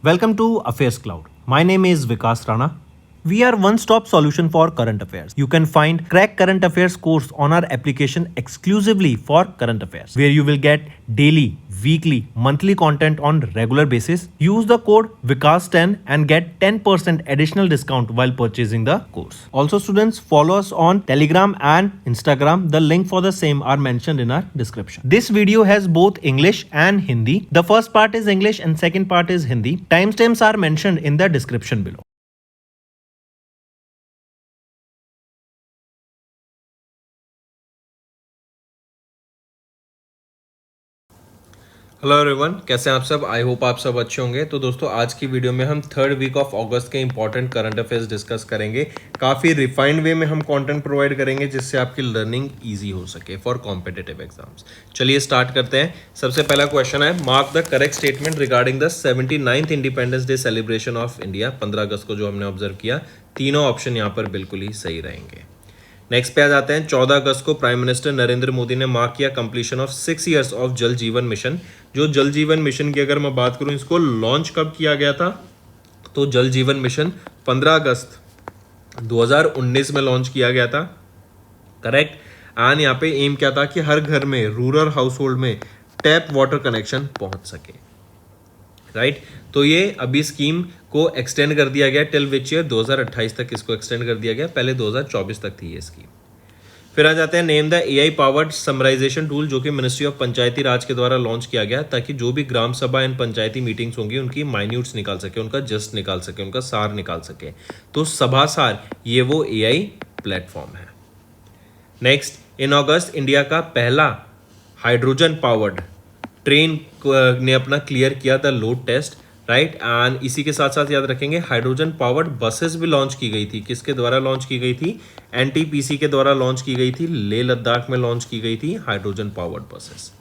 Welcome to Affairs Cloud. My name is Vikas Rana. We are one-stop solution for current affairs. You can find Crack Current Affairs course on our application exclusively for current affairs, where you will get daily, weekly, monthly content on regular basis. Use the code Vikas10 and get 10% additional discount while purchasing the course. Also, students, follow us on Telegram and Instagram. The link for the same are mentioned in our description. This video has both English and Hindi. The first part is English and second part is Hindi. Timestamps are mentioned in the description below. Hello everyone, कैसे हैं आप सब। I hope आप सब अच्छे होंगे। तो दोस्तों, आज की वीडियो में हम थर्ड वीक ऑफ अगस्त के इंपॉर्टेंट करंट अफेयर्स डिस्कस करेंगे। काफ़ी रिफाइंड वे में हम कंटेंट प्रोवाइड करेंगे जिससे आपकी लर्निंग इजी हो सके फॉर कॉम्पिटिटिव एग्जाम्स। चलिए स्टार्ट करते हैं। सबसे पहला क्वेश्चन है, mark the correct statement regarding the 79th independence day celebration of India. 15 अगस्त को जो हमने ऑब्जर्व किया, तीनों ऑप्शन यहाँ पर बिल्कुल ही सही रहेंगे। नेक्स्ट पे आ जाते हैं, 14 अगस्त को प्राइम मिनिस्टर नरेंद्र मोदी ने मार्क किया कंप्लीशन ऑफ 6 years ऑफ जल जीवन मिशन। जो जल जीवन मिशन की अगर मैं बात करूं, इसको लॉन्च कब किया गया था, तो जल जीवन मिशन 15 अगस्त 2019 में लॉन्च किया गया था। करेक्ट। एंड यहाँ पे एम क्या था कि हर घर में, रूरल हाउस होल्ड में टैप वाटर कनेक्शन पहुंच सके। राइट। तो ये अभी स्कीम को एक्सटेंड कर दिया गया टिल विच ईयर, 2028 तक इसको एक्सटेंड कर दिया गया। पहले 2024 तक थी ये स्कीम। फिर आ जाते हैं, name the AI powered summarization tool, जो कि मिनिस्ट्री ऑफ पंचायती राज के द्वारा लॉन्च किया गया, ताकि जो भी ग्राम सभा एंड पंचायती मीटिंग्स होंगी उनकी माइन्यूट्स निकाल सके, उनका जस्ट निकाल सके, उनका सार निकाल सके। तो सभा सार ये वो एआई प्लेटफॉर्म है। नेक्स्ट, इन अगस्त इंडिया का पहला हाइड्रोजन पावर्ड ट्रेन ने अपना क्लियर किया the load test. Right. And इसी के साथ साथ याद रखेंगे, हाइड्रोजन पावर्ड बसेस भी लॉन्च की गई थी। किसके द्वारा लॉन्च की गई थी? एनटीपीसी के द्वारा लॉन्च की गई थी। लेह लद्दाख में लॉन्च की गई थी hydrogen powered buses.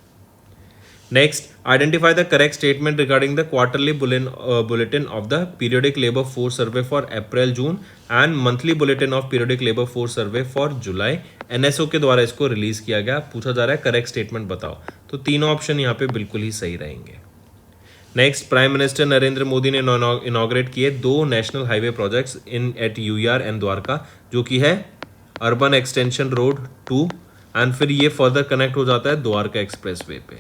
Next, identify the correct statement regarding the quarterly bulletin of the periodic labour force survey for April June and monthly bulletin of periodic labour force survey for July. NSO के द्वारा इसको release किया गया। पूछा जा रहा है correct statement बताओ, तो तीनों ऑप्शन यहाँ पे बिल्कुल ही सही रहेंगे। Next, prime minister Narendra Modi ने इनॉग्रेट किए 2 national highway projects in at U R and Dwarka, जो कि है अर्बन एक्सटेंशन रोड 2 एंड फिर ये फर्दर कनेक्ट हो जाता है द्वारका एक्सप्रेस वे पे।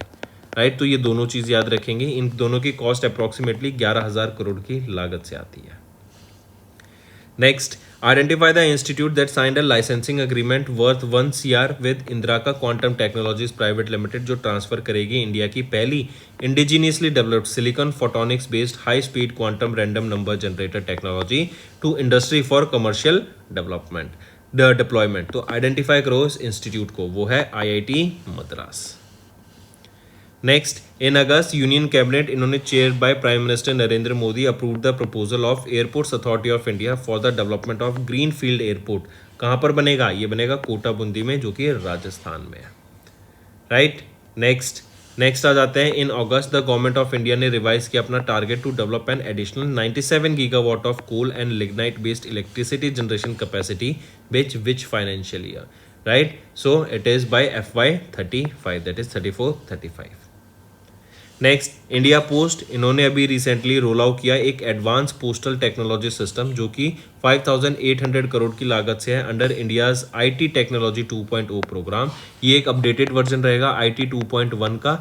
राइट। तो ये दोनों चीज़ याद रखेंगे। इन दोनों की कॉस्ट अप्रॉक्सीमेटली 11,000 करोड़ की लागत से आती है। Next, identify the institute that signed a licensing agreement worth 1 CR with Indrika quantum technologies private limited, जो ट्रांसफर करेगी इंडिया की पहली indigenously developed silicon photonics based high speed quantum random number generator technology to industry for commercial development deployment. तो identify करो इस institute को, वो है IIT Madras. Next, in August union cabinet इन्होंने chair by prime minister Narendra Modi approve the proposal of airports authority of India for the development of green field airport. कहाँ पर बनेगा? ये बनेगा कोटा बूंदी में, जो कि राजस्थान में है। राइट। नेक्स्ट आ जाते हैं, in August the government of India ने रिवाइज किया अपना target to develop an additional 97 gigawatt of coal and lignite based electricity generation capacity which financial year. Right. So it is by FY35, that is 34-35। Next, India Post इन्होंने अभी recently roll out किया एक advance postal technology system, जो कि 5,800 करोड़ की लागत से है under India's IT technology 2.0 program. ये एक अपडेटेड वर्जन रहेगा IT 2.1 का,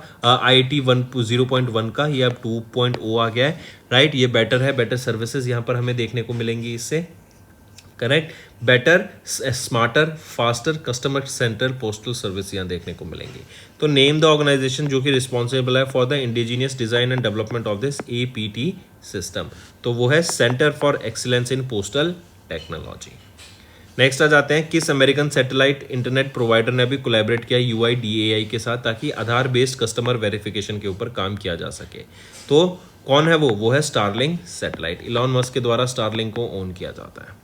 IT 0.1 का। ये अब 2.0 आ गया है। राइट। ये बेटर है, बेटर सर्विसेज यहाँ पर हमें देखने को मिलेंगी इससे। Correct. Better, smarter, faster, customer centre postal service यहाँ देखने को मिलेंगी। तो नेम द ऑर्गेनाइजेशन जो कि रिस्पॉन्सिबल है for the indigenous design and development of this APT system, तो वो है centre for excellence in postal technology. Next आ जाते हैं, किस अमेरिकन सैटेलाइट इंटरनेट प्रोवाइडर ने अभी कोलैबोरेट किया UIDAI के साथ, ताकि आधार बेस्ड कस्टमर वेरिफिकेशन के ऊपर काम किया जा सके। तो कौन है वो है स्टारलिंक सैटेलाइट। इलॉन मस्क के द्वारा स्टारलिंक को ओन किया जाता है।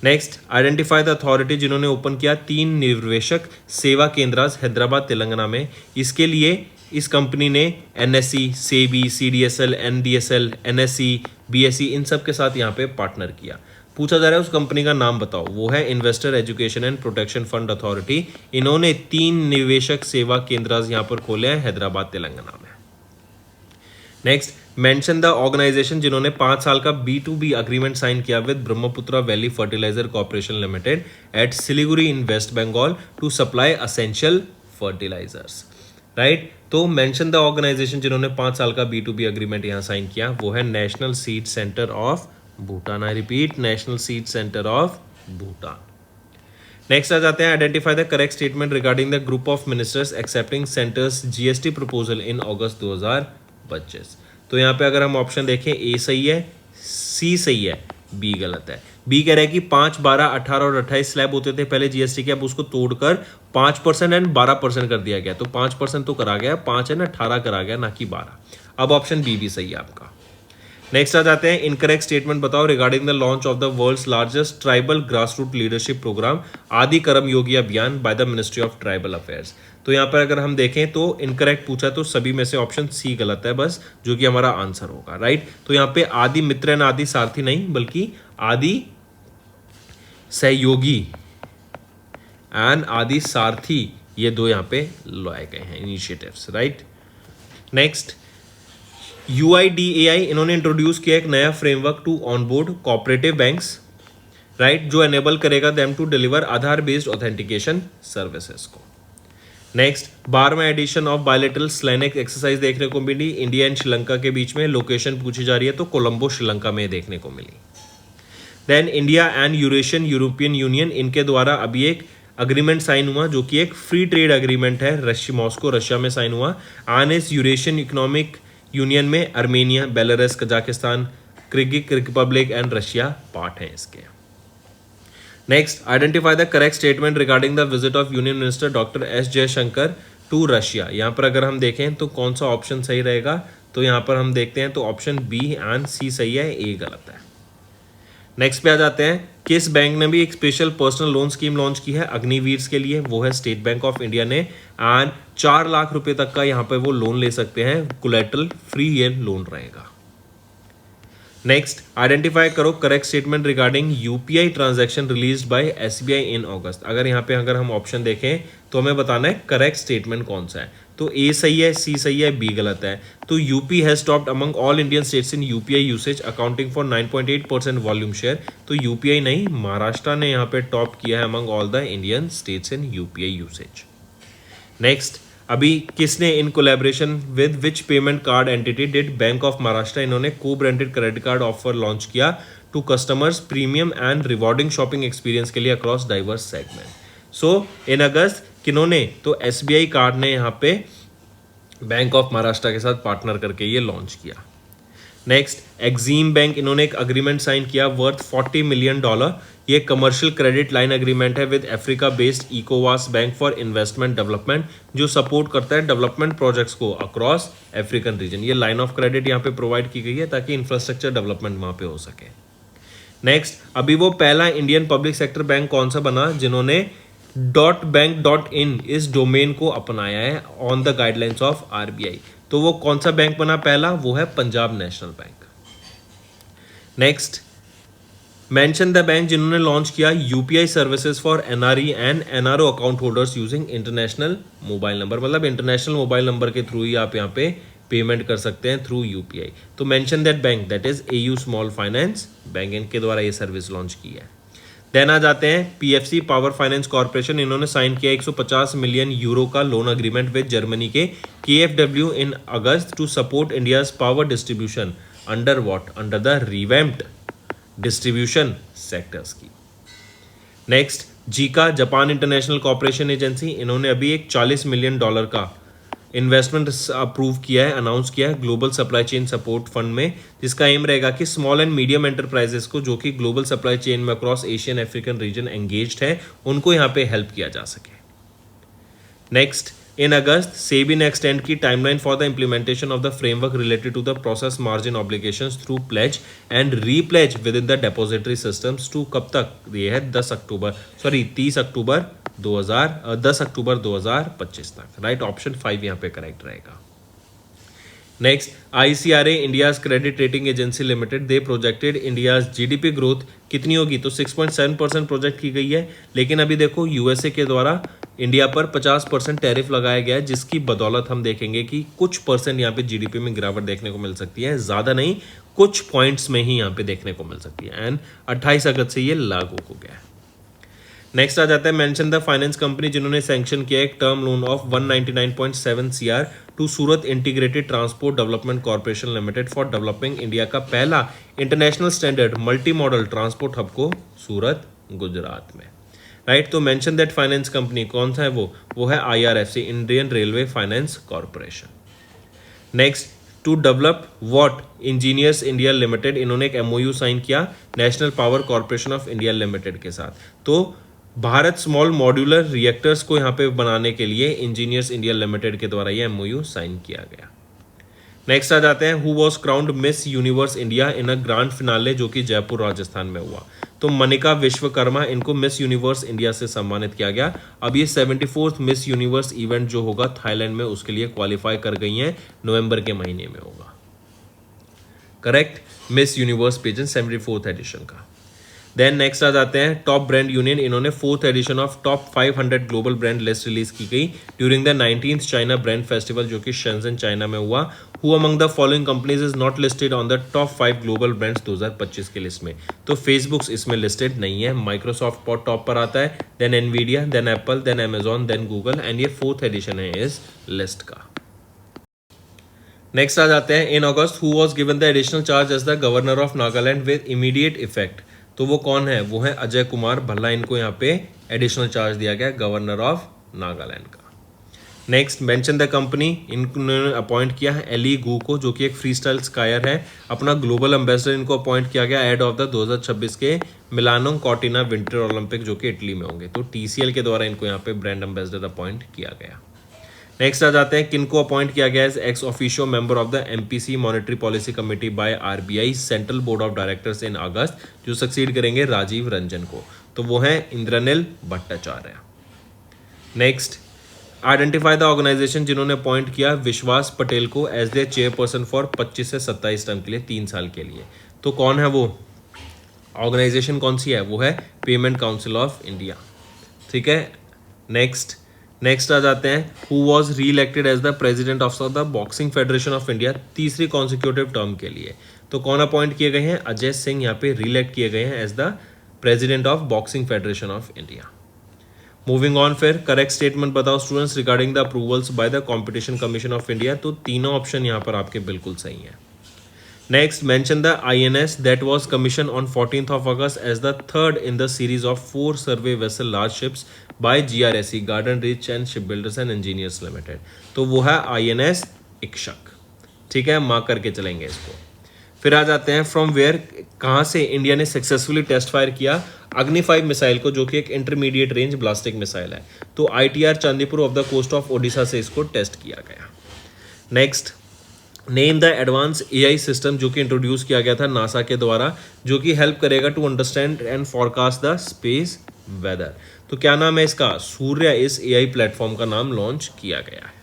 नेक्स्ट, आइडेंटिफाई द अथॉरिटी जिन्होंने ओपन किया 3 निवेशक सेवा केंद्रास हैदराबाद तेलंगाना में। इसके लिए इस कंपनी ने NSE, SEBI, CDSL, NDSL, NSE, BSE इन सब के साथ यहाँ पे पार्टनर किया। पूछा जा रहा है उस कंपनी का नाम बताओ, वो है investor education and protection fund authority. इन्होंने 3 निवेशक सेवा केंद्रास यहाँ पर खोले हैं हैदराबाद तेलंगाना में। नेक्स्ट, मेंशन द ऑर्गेनाइजेशन जिन्होंने 5 साल का B2B अग्रीमेंट साइन किया with Brahmaputra valley fertilizer corporation limited at Siliguri in West Bengal to supply essential fertilizers, right. तो मेंशन द ऑर्गेनाइजेशन जिन्होंने 5 साल का B2B अग्रीमेंट यहाँ साइन किया वो है national seed centre of Bhutan. I repeat, national seed centre of Bhutan. Next आ जाते हैं, identify the correct statement regarding the group of ministers accepting centre's GST proposal in August 2025। तो यहाँ पे अगर हम ऑप्शन देखें, ए सही है, सी सही है, बी गलत है। बी कह रहा है कि 5, 12, 18 और 28 स्लैब होते थे पहले GST के, अब उसको तोड़कर 5% एंड 12% कर दिया गया। तो 5% तो करा गया, 5 एंड 18 करा गया, ना कि 12। अब ऑप्शन बी भी सही है आपका। नेक्स्ट आ जाते हैं, इनकरेक्ट स्टेटमेंट बताओ regarding the launch of the world's largest tribal grass root leadership program Adi Karma Yogi Abhiyan by the ministry of tribal affairs. तो यहाँ पर अगर हम देखें तो इनकरेक्ट पूछा, तो सभी में से ऑप्शन सी गलत है बस, जो कि हमारा आंसर होगा, राइट। तो यहाँ पे आदि मित्र एंड आदि सारथी नहीं, बल्कि आदि सहयोगी एंड आदि सारथी, ये दो यहाँ पे लाए गए हैं इनिशिएटिव्स, राइट। नेक्स्ट, UIDAI इन्होंने इंट्रोड्यूस किया एक नया framework to onboard cooperative banks, right, जो एनेबल करेगा them to deliver Aadhaar based authentication services को। नेक्स्ट, 12वां edition of bilateral SLINEX exercise देखने को मिली इंडिया एंड श्रीलंका के बीच में। लोकेशन पूछी जा रही है तो कोलंबो श्रीलंका में देखने को मिली। Then India and European Union, इनके द्वारा अभी एक अग्रीमेंट साइन हुआ जो कि एक फ्री ट्रेड अग्रीमेंट है, मॉस्को रशिया में साइन हुआ। एंड इस यूरेशियन इकोनॉमिक यूनियन में Armenia, Belarus, Kazakhstan, Kyrgyz republic and Russia part हैं इसके। Next, identify the correct statement regarding the visit of union minister doctor S Jaishankar to Russia. यहाँ पर अगर हम देखें तो कौन सा ऑप्शन सही रहेगा, तो यहाँ पर हम देखते हैं तो ऑप्शन बी एंड सी सही है, ए गलत है। नेक्स्ट पे आ जाते हैं, किस बैंक ने भी एक special personal loan scheme launch की है अग्निवीर के लिए, वो है स्टेट बैंक ऑफ इंडिया ने। एंड 4 लाख रुपए तक का यहाँ पे वो लोन ले सकते हैं, कोलैटरल फ्री ये लोन रहेगा। नेक्स्ट, आइडेंटिफाई करो correct statement regarding UPI transaction released by SBI इन अगस्त। अगर हम ऑप्शन देखें तो हमें बताना है करेक्ट स्टेटमेंट कौन सा है। तो ए सही है, सी सही है, बी गलत है। तो UP has topped among all Indian states in UPI usage accounting for 9.8% volume share. तो UPI नहीं, महाराष्ट्र ने यहाँ पे टॉप किया है among all the Indian states in UPI usage. Next, अभी किसने in collaboration with which payment card entity did bank of Maharashtra, इन्होंने cobranded credit card offer launch किया to customers premium and rewarding shopping experience के लिए across diverse segment. So in August किन्होंने, तो SBI card ने यहाँ पे bank of Maharashtra के साथ पार्टनर करके ये लॉन्च किया। नेक्स्ट, एक्सिम बैंक, इन्होंने एक अग्रीमेंट साइन किया वर्थ $40 मिलियन। ये कमर्शियल क्रेडिट लाइन अग्रीमेंट है विद अफ्रीका बेस्ड इकोवास बैंक फॉर इन्वेस्टमेंट डेवलपमेंट, जो सपोर्ट करता है डेवलपमेंट प्रोजेक्ट्स को अक्रॉस अफ्रीकन रीजन। ये लाइन ऑफ क्रेडिट यहाँ पे प्रोवाइड की गई है ताकि इंफ्रास्ट्रक्चर डेवलपमेंट वहाँ पे हो सके। नेक्स्ट, अभी वो पहला इंडियन पब्लिक सेक्टर बैंक कौन सा बना जिन्होंने .bank.in इस डोमेन को अपनाया है on the guidelines of RBI। तो वो कौन सा बैंक बना पहला, वो है Punjab national bank. Next, mention the bank जिन्होंने लॉन्च किया UPI services for NRE and NRO account holders using international mobile number, मतलब इंटरनेशनल मोबाइल नंबर के थ्रू ही आप यहाँ पे पेमेंट कर सकते हैं थ्रू UPI। तो mention that bank, that is AU small finance bank, इनके द्वारा ये सर्विस लॉन्च की है। देन आ जाते हैं PFC पावर फाइनेंस कॉर्पोरेशन, इन्होंने साइन किया 150 मिलियन यूरो का लोन अग्रीमेंट विद जर्मनी के KfW in August to support India's power distribution under what, under the revamped distribution sectors की। Next, JICA Japan international corporation agency, इन्होंने अभी एक $40 million का इन्वेस्टमेंट अप्रूव किया है, अनाउंस किया है global supply chain support fund में, जिसका एम रहेगा कि स्मॉल एंड मीडियम एंटरप्राइजेस को जो कि ग्लोबल सप्लाई चेन में across Asian African region engaged है, उनको यहाँ पे हेल्प किया जा सके। नेक्स्ट, इन अगस्त सेबी ने एक्सटेंड की timeline for the implementation of the framework related to the process margin obligations through pledge and repledge within the depository systems to कब तक, ये है 30 अक्टूबर 2025 तक, राइट। ऑप्शन 5 यहाँ पे करेक्ट रहेगा। Next, ICRA India's credit rating agency limited, they projected India's GDP growth कितनी होगी, तो 6.7% प्रोजेक्ट की गई है। लेकिन अभी देखो यूएसए के द्वारा इंडिया पर 50% टैरिफ लगाया गया है, जिसकी बदौलत हम देखेंगे कि कुछ परसेंट यहाँ पे GDP में गिरावट देखने को मिल सकती है, ज़्यादा नहीं, कुछ पॉइंट्स में ही यहाँ पे देखने को मिल सकती है। एंड 28 अगस्त से ये लागू हो गया है। नेक्स्ट आ जाता है मेंशन द फाइनेंस कंपनी, जिन्होंने सैंक्शन किया एक term loan of 199.7 CR to Surat integrated transport development corporation limited for developing India का पहला international standard multi model transport hub को सूरत, गुजरात में। राइट, तो मेंशन दैट फाइनेंस कंपनी कौन सा है वो है IRFC, Indian railway finance corporation. Next, to develop what engineers India limited, इन्होंने एक MOU साइन किया national power corporation of India limited के साथ। तो भारत स्मॉल मॉड्यूलर रिएक्टर्स को यहाँ पे बनाने के लिए इंजीनियर्स इंडिया लिमिटेड के द्वारा ये MOU साइन किया गया। नेक्स्ट आ जाते हैं, who was crowned miss universe India in a grand finale, जो कि जयपुर राजस्थान में हुआ। तो मनिका विश्वकर्मा, इनको मिस यूनिवर्स इंडिया से सम्मानित किया गया। अब ये 74th मिस यूनिवर्स इवेंट जो होगा थाईलैंड में, उसके लिए क्वालिफाई कर गई हैं, नवंबर के महीने में होगा। Correct, miss universe pageant 74th edition का। देन नेक्स्ट आ जाते हैं टॉप ब्रांड यूनियन, इन्होंने 4th edition of top 500 global brand list release की गई during the 19th China brand festival, जो कि शेंजन चाइना में हुआ। Who among the following companies is not listed on the top 5 global brands 2025 की list में। तो फेसबुक इसमें लिस्टेड नहीं है, माइक्रोसॉफ्ट टॉप पर आता है, then Nvidia, then Apple, then Amazon, then Google, and ये 4th एडिशन है इस लिस्ट का। नेक्स्ट आ जाते हैं, in August who was given the additional charge as the governor of Nagaland with immediate effect. तो वो कौन है, वो है अजय कुमार भल्ला, इनको यहाँ पे एडिशनल चार्ज दिया गया गवर्नर ऑफ नागालैंड का। नेक्स्ट, मेंशन द कंपनी, इन्होंने अपॉइंट किया है एली गू को, जो कि एक फ्री स्टाइल स्कायर है। अपना ग्लोबल एम्बेसडर इनको अपॉइंट किया गया हेड ऑफ द 2026 के मिलानो कॉर्टिना विंटर ओलंपिक, जो कि इटली में होंगे। तो TCL के द्वारा इनको यहाँ पे ब्रांड एम्बेसडर अपॉइंट किया गया। नेक्स्ट आ जाते हैं, किनको अपॉइंट किया गया as ex officio member of the MPC monetary policy committee by RBI central board of directors in August, जो सक्सीड करेंगे राजीव रंजन को। तो वो है Indranil Bhattacharya. Next, identify the organisation, जिन्होंने अपॉइंट किया विश्वास पटेल को एज द चेयरपर्सन फॉर 25 से 27 टर्म के लिए, 3 साल के लिए। तो कौन है वो ऑर्गेनाइजेशन, कौन सी है, वो है पेमेंट काउंसिल ऑफ इंडिया। ठीक है। नेक्स्ट आ जाते हैं, who was reelected as the president of the boxing federation of India, तीसरी कॉन्सिक्यूटिव टर्म के लिए। तो कौन अपॉइंट किए गए हैं, अजय सिंह यहाँ पे री इलेक्ट किए गए हैं as the president of boxing federation of India. Moving on, फिर करेक्ट स्टेटमेंट बताओ students regarding the approvals by the competition commission of India. तो तीनों ऑप्शन यहाँ पर आपके बिल्कुल सही हैं। Next, mention the INS that was commissioned on 14th of August as the third in the series of 4 survey vessel large ships by GRSE Garden Reach and Shipbuilders and Engineers Limited। तो वो है INS Ikshak. ठीक है, mark करके चलेंगे इसको। फिर आ जाते हैं फ्रॉम वेयर, कहाँ से इंडिया ने सक्सेसफुली टेस्ट फायर किया अग्नि 5 मिसाइल को, जो कि एक इंटरमीडिएट रेंज ब्लास्टिक मिसाइल है। तो ITR Chandipur of the coast of Odisha से इसको टेस्ट किया गया। Next, name the advance AI system, जो कि इंट्रोड्यूस किया गया था नासा के द्वारा, जो कि हेल्प करेगा to understand and forecast the space weather. तो क्या नाम है इसका, सूर्य इस AI प्लेटफॉर्म का नाम लॉन्च किया गया है।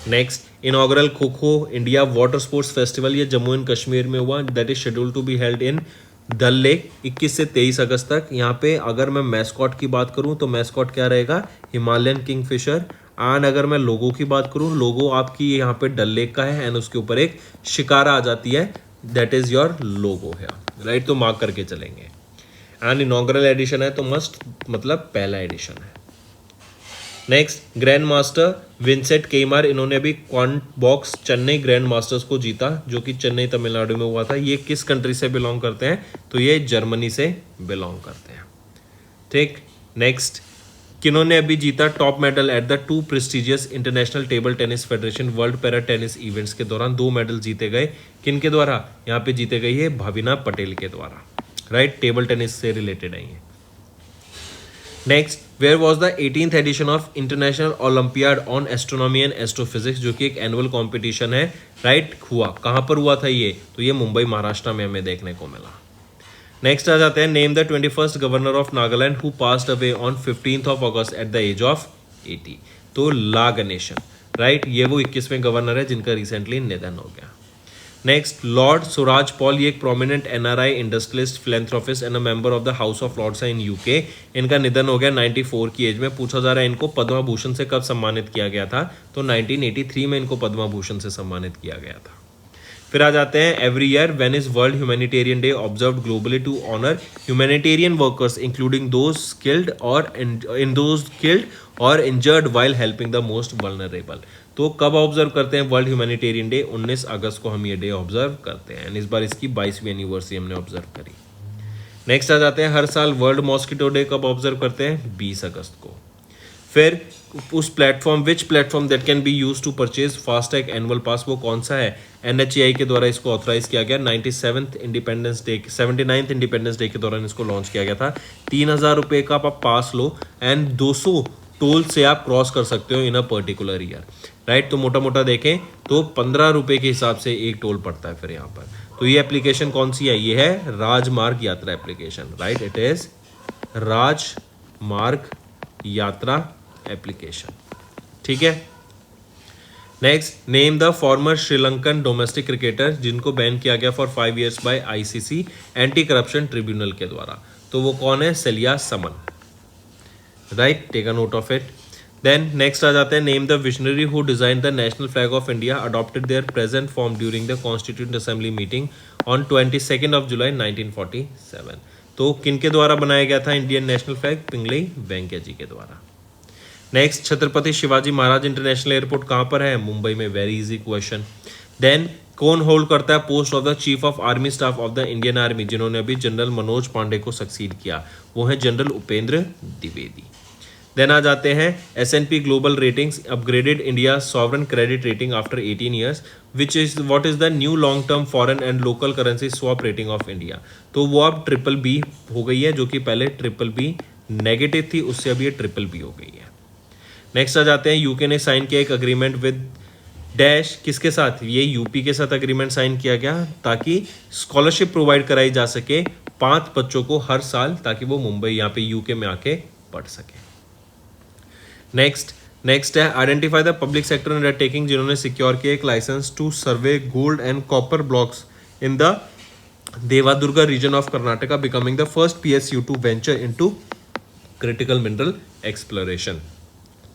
Next, inaugural kho kho India water sports festival, ये जम्मू एंड कश्मीर में हुआ, that is schedule to be held in Dal lake 21 से 23 अगस्त तक। यहाँ पे अगर मैं मैस्कॉट की बात करूँ तो मैस्कॉट क्या रहेगा, हिमालयन किंगफिशर। एंड अगर मैं लोगो की बात करूँ, लोगो आपकी यहाँ पे डल लेक का है एंड उसके ऊपर एक शिकारा आ जाती है, दैट इज योर लोगो है। राइट, तो मार्क करके चलेंगे। एंड इनॉग्रल एडिशन है तो मस्ट मतलब पहला एडिशन है। नेक्स्ट, ग्रैंड मास्टर विंसेंट केमार, इन्होंने अभी quant box Chennai grand masters को जीता, जो कि चेन्नई तमिलनाडु में हुआ था। ये किस कंट्री से बिलोंग करते हैं, तो ये जर्मनी से बिलोंग करते हैं। ठीक। नेक्स्ट, किन्होंने अभी जीता top medal at the 2 prestigious international table tennis federation world para tennis events के दौरान 2 मेडल जीते गए, किन के द्वारा, यहाँ पे जीते गए है भाविना पटेल के द्वारा। राइट, टेबल टेनिस से रिलेटेड है ये। Next, where was the 18th edition of international olympiad on astronomy and astrophysics, जो कि एक एनुअल कॉम्पिटिशन है। राइट, हुआ कहाँ पर हुआ था ये, तो ये मुंबई महाराष्ट्र में हमें देखने को मिला। नेक्स्ट आ जाते हैं, name the 21st governor of Nagaland who passed away on 15th of August at the age of 80। तो ला गणेशन, राइट, ये वो 21वें गवर्नर है जिनका रिसेंटली निधन हो गया। नेक्स्ट, लॉर्ड सुराज पॉल, ये एक prominent NRI, industrialist, philanthropist and a member of the House of Lords in UK. इनका निधन हो गया 94 की एज में। पूछा जा रहा है इनको पद्म भूषण से कब सम्मानित किया गया था, तो 1983 में इनको पद्म भूषण से सम्मानित किया गया था। फिर आ जाते हैं, every year when is world humanitarian day observed globally to honour humanitarian workers including those killed और injured while helping the most vulnerable. तो कब ऑब्जर्व करते हैं वर्ल्ड ह्यूमैनिटेरियन डे? 19 अगस्त को हम ये डे ऑब्जर्व करते हैं। इस बार इसकी 22वीं एनिवर्सरी हमने ऑब्जर्व करी। नेक्स्ट आ जाते हैं, हर साल वर्ल्ड मॉस्किटो डे कब ऑब्जर्व करते हैं? 20 अगस्त को। फिर उस platform, which platform that can be use to purchase FASTag annual pass, वो कौन सा है? NHAI के द्वारा इसको ऑथराइज किया गया। 79th इंडिपेंडेंस डे के दौरान इसको लॉन्च किया गया था। 3000 रुपये का आप पास लो एंड 200 टोल से आप क्रॉस कर सकते हो इन अ पर्टिकुलर ईयर, राइट। तो मोटा मोटा देखें तो 15 रुपये के हिसाब से एक टोल पड़ता है फिर यहाँ पर। तो ये एप्लीकेशन कौन सी है? ये है राजमार्ग यात्रा एप्लीकेशन, राइट, इट इज राजमार्ग यात्रा एप्लीकेशन, ठीक है। Next, name the former Sri Lankan domestic cricketer जिनको बैन किया गया for 5 years by ICC anti corruption tribunal के द्वारा। तो वो कौन है? Salia Saman, right, take a note of it. Then next आ जाते हैं, name the visionary who design the national flag of India adopted their present form during the constituent assembly meeting on 22 July 1947। तो किनके द्वारा बनाया गया था इंडियन नेशनल फ्लैग? पिंगली वेंकैया जी के द्वारा। Next, Chhatrapati Shivaji Maharaj international airport कहाँ पर है? मुंबई में। Very easy question. देन कौन होल्ड करता है post of the chief of army staff of the Indian army, जिन्होंने अभी जनरल मनोज पांडे को सक्सीड किया? वो है जनरल उपेंद्र द्विवेदी। देन आ जाते हैं, S&P global ratings upgraded India sovereign credit rating after 18 years, which is what is the new long term foreign and local currency swap rating of India. तो वो अब BBB हो गई है, जो कि पहले BBB नेगेटिव थी, उससे अब ये BBB हो गई है। नेक्स्ट आ जाते हैं, यूके ने साइन किया एक अग्रीमेंट विद डैश, किसके साथ? ये यूपी के साथ अग्रीमेंट साइन किया गया ताकि स्कॉलरशिप प्रोवाइड कराई जा सके 5 बच्चों को हर साल, ताकि वो मुंबई यहाँ पे यूके में आके पढ़ सके। नेक्स्ट है, identify the public sector undertaking जिन्होंने सिक्योर किया एक licence to survey gold and copper blocks in the Devadurga region of Karnataka, becoming the first PSU to venture into critical mineral exploration.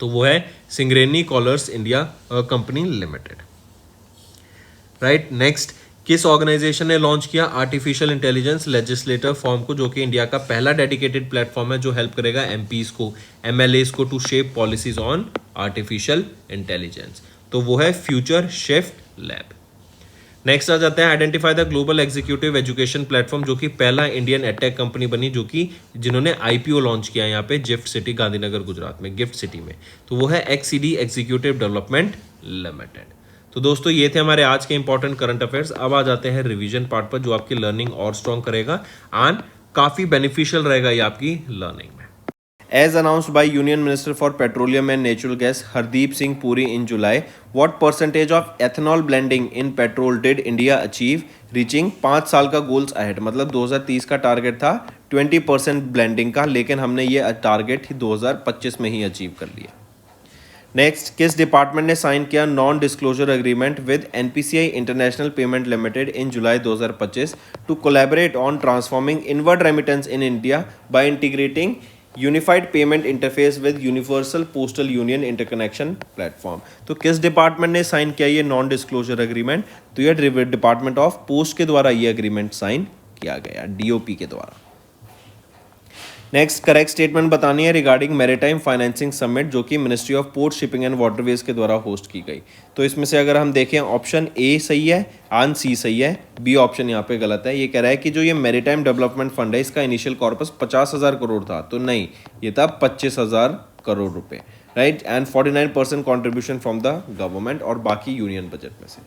तो वो है Singareni collieries India company limited, right. Next, किस organisation ने launch किया artificial intelligence legislator form को, जो कि India का पहला डेडिकेटेड प्लेटफॉर्म है जो हेल्प करेगा MPs को, MLAs को to shape policies on artificial intelligence. तो वो है फ्यूचर शिफ्ट लैब। नेक्स्ट आ जाता है, identify the global executive education platform, जो कि पहला इंडियन एडटेक कंपनी बनी, जो कि जिन्होंने IPO लॉन्च किया यहाँ पे गिफ्ट सिटी गांधीनगर गुजरात में, गिफ्ट सिटी में। तो वो है XCD एग्जीक्यूटिव डेवलपमेंट लिमिटेड। तो दोस्तों ये थे हमारे आज के इंपॉर्टेंट करंट अफेयर्स। अब आ जाते हैं रिवीजन पार्ट पर, जो आपकी लर्निंग और स्ट्रॉन्ग करेगा एंड काफी बेनिफिशियल रहेगा ये आपकी लर्निंग में। As announced by Union Minister for Petroleum and Natural Gas Hardeep Singh Puri in July, what percentage of ethanol blending in petrol did India achieve, reaching 5 साल का goals ahead? मतलब 2030 का target था 20% blending का, लेकिन हमने ये टारगेट ही 2025 में ही अचीव कर लिया। नेक्स्ट, किस डिपार्टमेंट ने साइन किया non disclosure agreement with NPCI international payment limited in July 2025 to collaborate on transforming inward remittance in India by integrating unified payment interface with universal postal union interconnection platform? तो किस department ने sign किया ये non disclosure agreement? तो ये department of post के द्वारा ये एग्रीमेंट साइन किया गया, DOP के द्वारा। नेक्स्ट, करेक्ट स्टेटमेंट बतानी है रिगार्डिंग मैरीटाइम फाइनेंसिंग समिट, जो कि ministry of port shipping and waterways के द्वारा होस्ट की गई। तो इसमें से अगर हम देखें, ऑप्शन A सही है एंड C सही है, B ऑप्शन यहाँ पे गलत है। ये कह रहा है कि जो ये मैरीटाइम डेवलपमेंट फंड है, इसका इनिशियल कॉर्पस 50,000 करोड़ था, तो नहीं, ये था 25,000 करोड़ रुपए, right, and 49% contribution from the government और बाकी यूनियन बजट में से।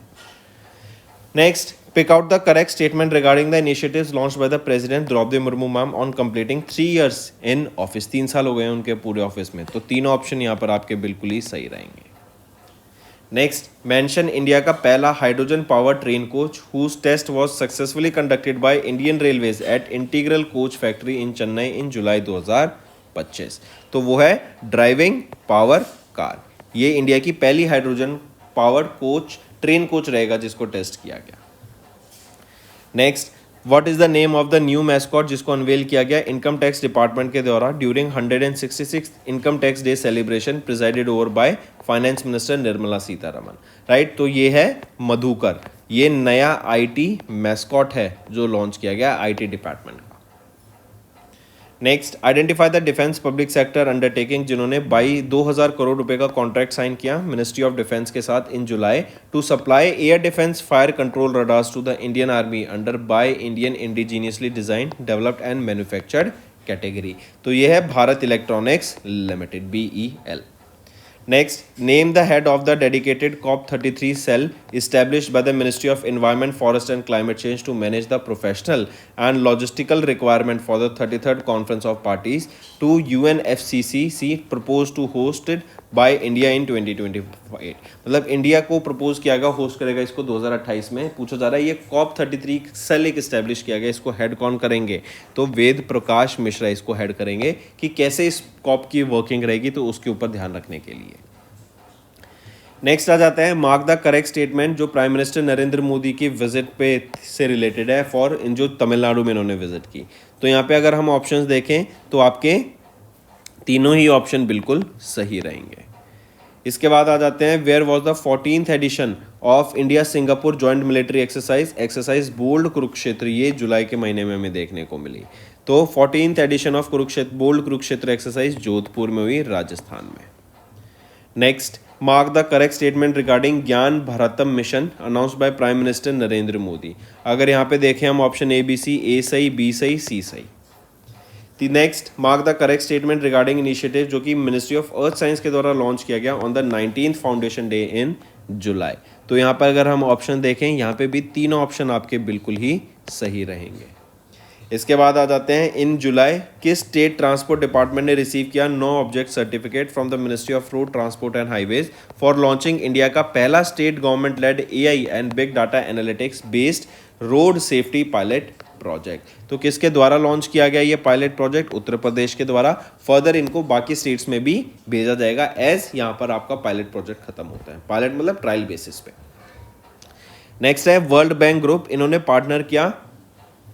Next, pick out the correct statement regarding the initiatives launched by the president Draupadi Murmu ma'am on completing 3 years in office। 3 साल हो गए हैं उनके पूरे ऑफिस में। तो तीनों ऑप्शन यहाँ पर आपके बिल्कुल ही सही रहेंगे। नेक्स्ट, मेंशन इंडिया का पहला hydrogen power train coach whose test was successfully conducted by Indian Railways at Integral Coach Factory in Chennai in जुलाई 2025। तो वो है ड्राइविंग पावर कार, ये इंडिया की पहली hydrogen powered coach train coach रहेगा जिसको टेस्ट किया गया। Next, what is the name of the new mascot जिसको अनवेल किया गया इनकम टैक्स डिपार्टमेंट के द्वारा during 166 income tax day celebration presided over by finance minister Nirmala Sitharaman, right. तो ये है मधुकर, ये नया आईटी मैस्कॉट है जो लॉन्च किया गया आईटी डिपार्टमेंट का। Next, identify the defence public sector undertaking जिन्होंने 2000 करोड़ रुपए का कॉन्ट्रैक्ट साइन किया मिनिस्ट्री ऑफ डिफेंस के साथ in July to supply air defence fire control radars to the Indian army under buy Indian indigenously design developed and manufactured category. तो ये है Bharat electronics limited, BEL। Next, name the head of the dedicated COP33 cell established by the Ministry of Environment, Forest and Climate Change to manage the professional and logistical requirement for the 33rd Conference of Parties to UNFCCC proposed to hosted by India in 2028। मतलब India को propose किया गया, host करेगा इसको 2028 में। पूछा जा रहा है ये COP33 सेल एक इस्टेब्लिश किया गया, इसको हेड कौन करेंगे? तो वेद प्रकाश मिश्रा इसको हेड करेंगे। कि कैसे इस कॉप की वर्किंग रहेगी तो उसके ऊपर ध्यान रखने के लिए। नेक्स्ट आ जाता है मार्क द करेक्ट स्टेटमेंट जो प्राइम मिनिस्टर नरेंद्र मोदी की विजिट पे से रिलेटेड है फॉर इन जो तमिलनाडु में इन्होंने विजिट की। तो यहाँ पे अगर हम ऑप्शंस देखें तो आपके तीनों ही ऑप्शन बिल्कुल सही रहेंगे। इसके बाद आ जाते हैं where was the 14th edition of India Singapore joint military exercise bold Kurukshetra, ये जुलाई के महीने में हमें देखने को मिली। तो 14th edition of bold Kurukshetra exercise Jodhpur में हुई, राजस्थान में। Next, mark the correct statement regarding Gyan Bharatam mission announced by prime minister Narendra Modi. अगर यहाँ पे देखें हम ऑप्शन ABC, A सही, B सही, C सही। Next, mark the correct statement regarding initiative जो कि मिनिस्ट्री ऑफ अर्थ साइंस के द्वारा लॉन्च किया गया on the 19th foundation day in July. तो यहाँ पर अगर हम ऑप्शन देखें यहाँ पे भी तीनों ऑप्शन आपके बिल्कुल ही सही रहेंगे। इसके बाद आ जाते हैं इन जुलाई किस स्टेट ट्रांसपोर्ट डिपार्टमेंट ने रिसीव किया no objection certificate from the ministry of road transport and highways for launching India का पहला state government led AI and big data analytics based road safety pilot project. तो किसके द्वारा launch किया गया ये पायलट प्रोजेक्ट? उत्तर प्रदेश के द्वारा। फर्दर इनको बाकी स्टेट्स में भी भेजा जाएगा एज यहाँ पर आपका पायलट प्रोजेक्ट खत्म होता है। पायलट मतलब ट्रायल बेसिस पे। नेक्स्ट है वर्ल्ड बैंक ग्रुप, इन्होंने पार्टनर किया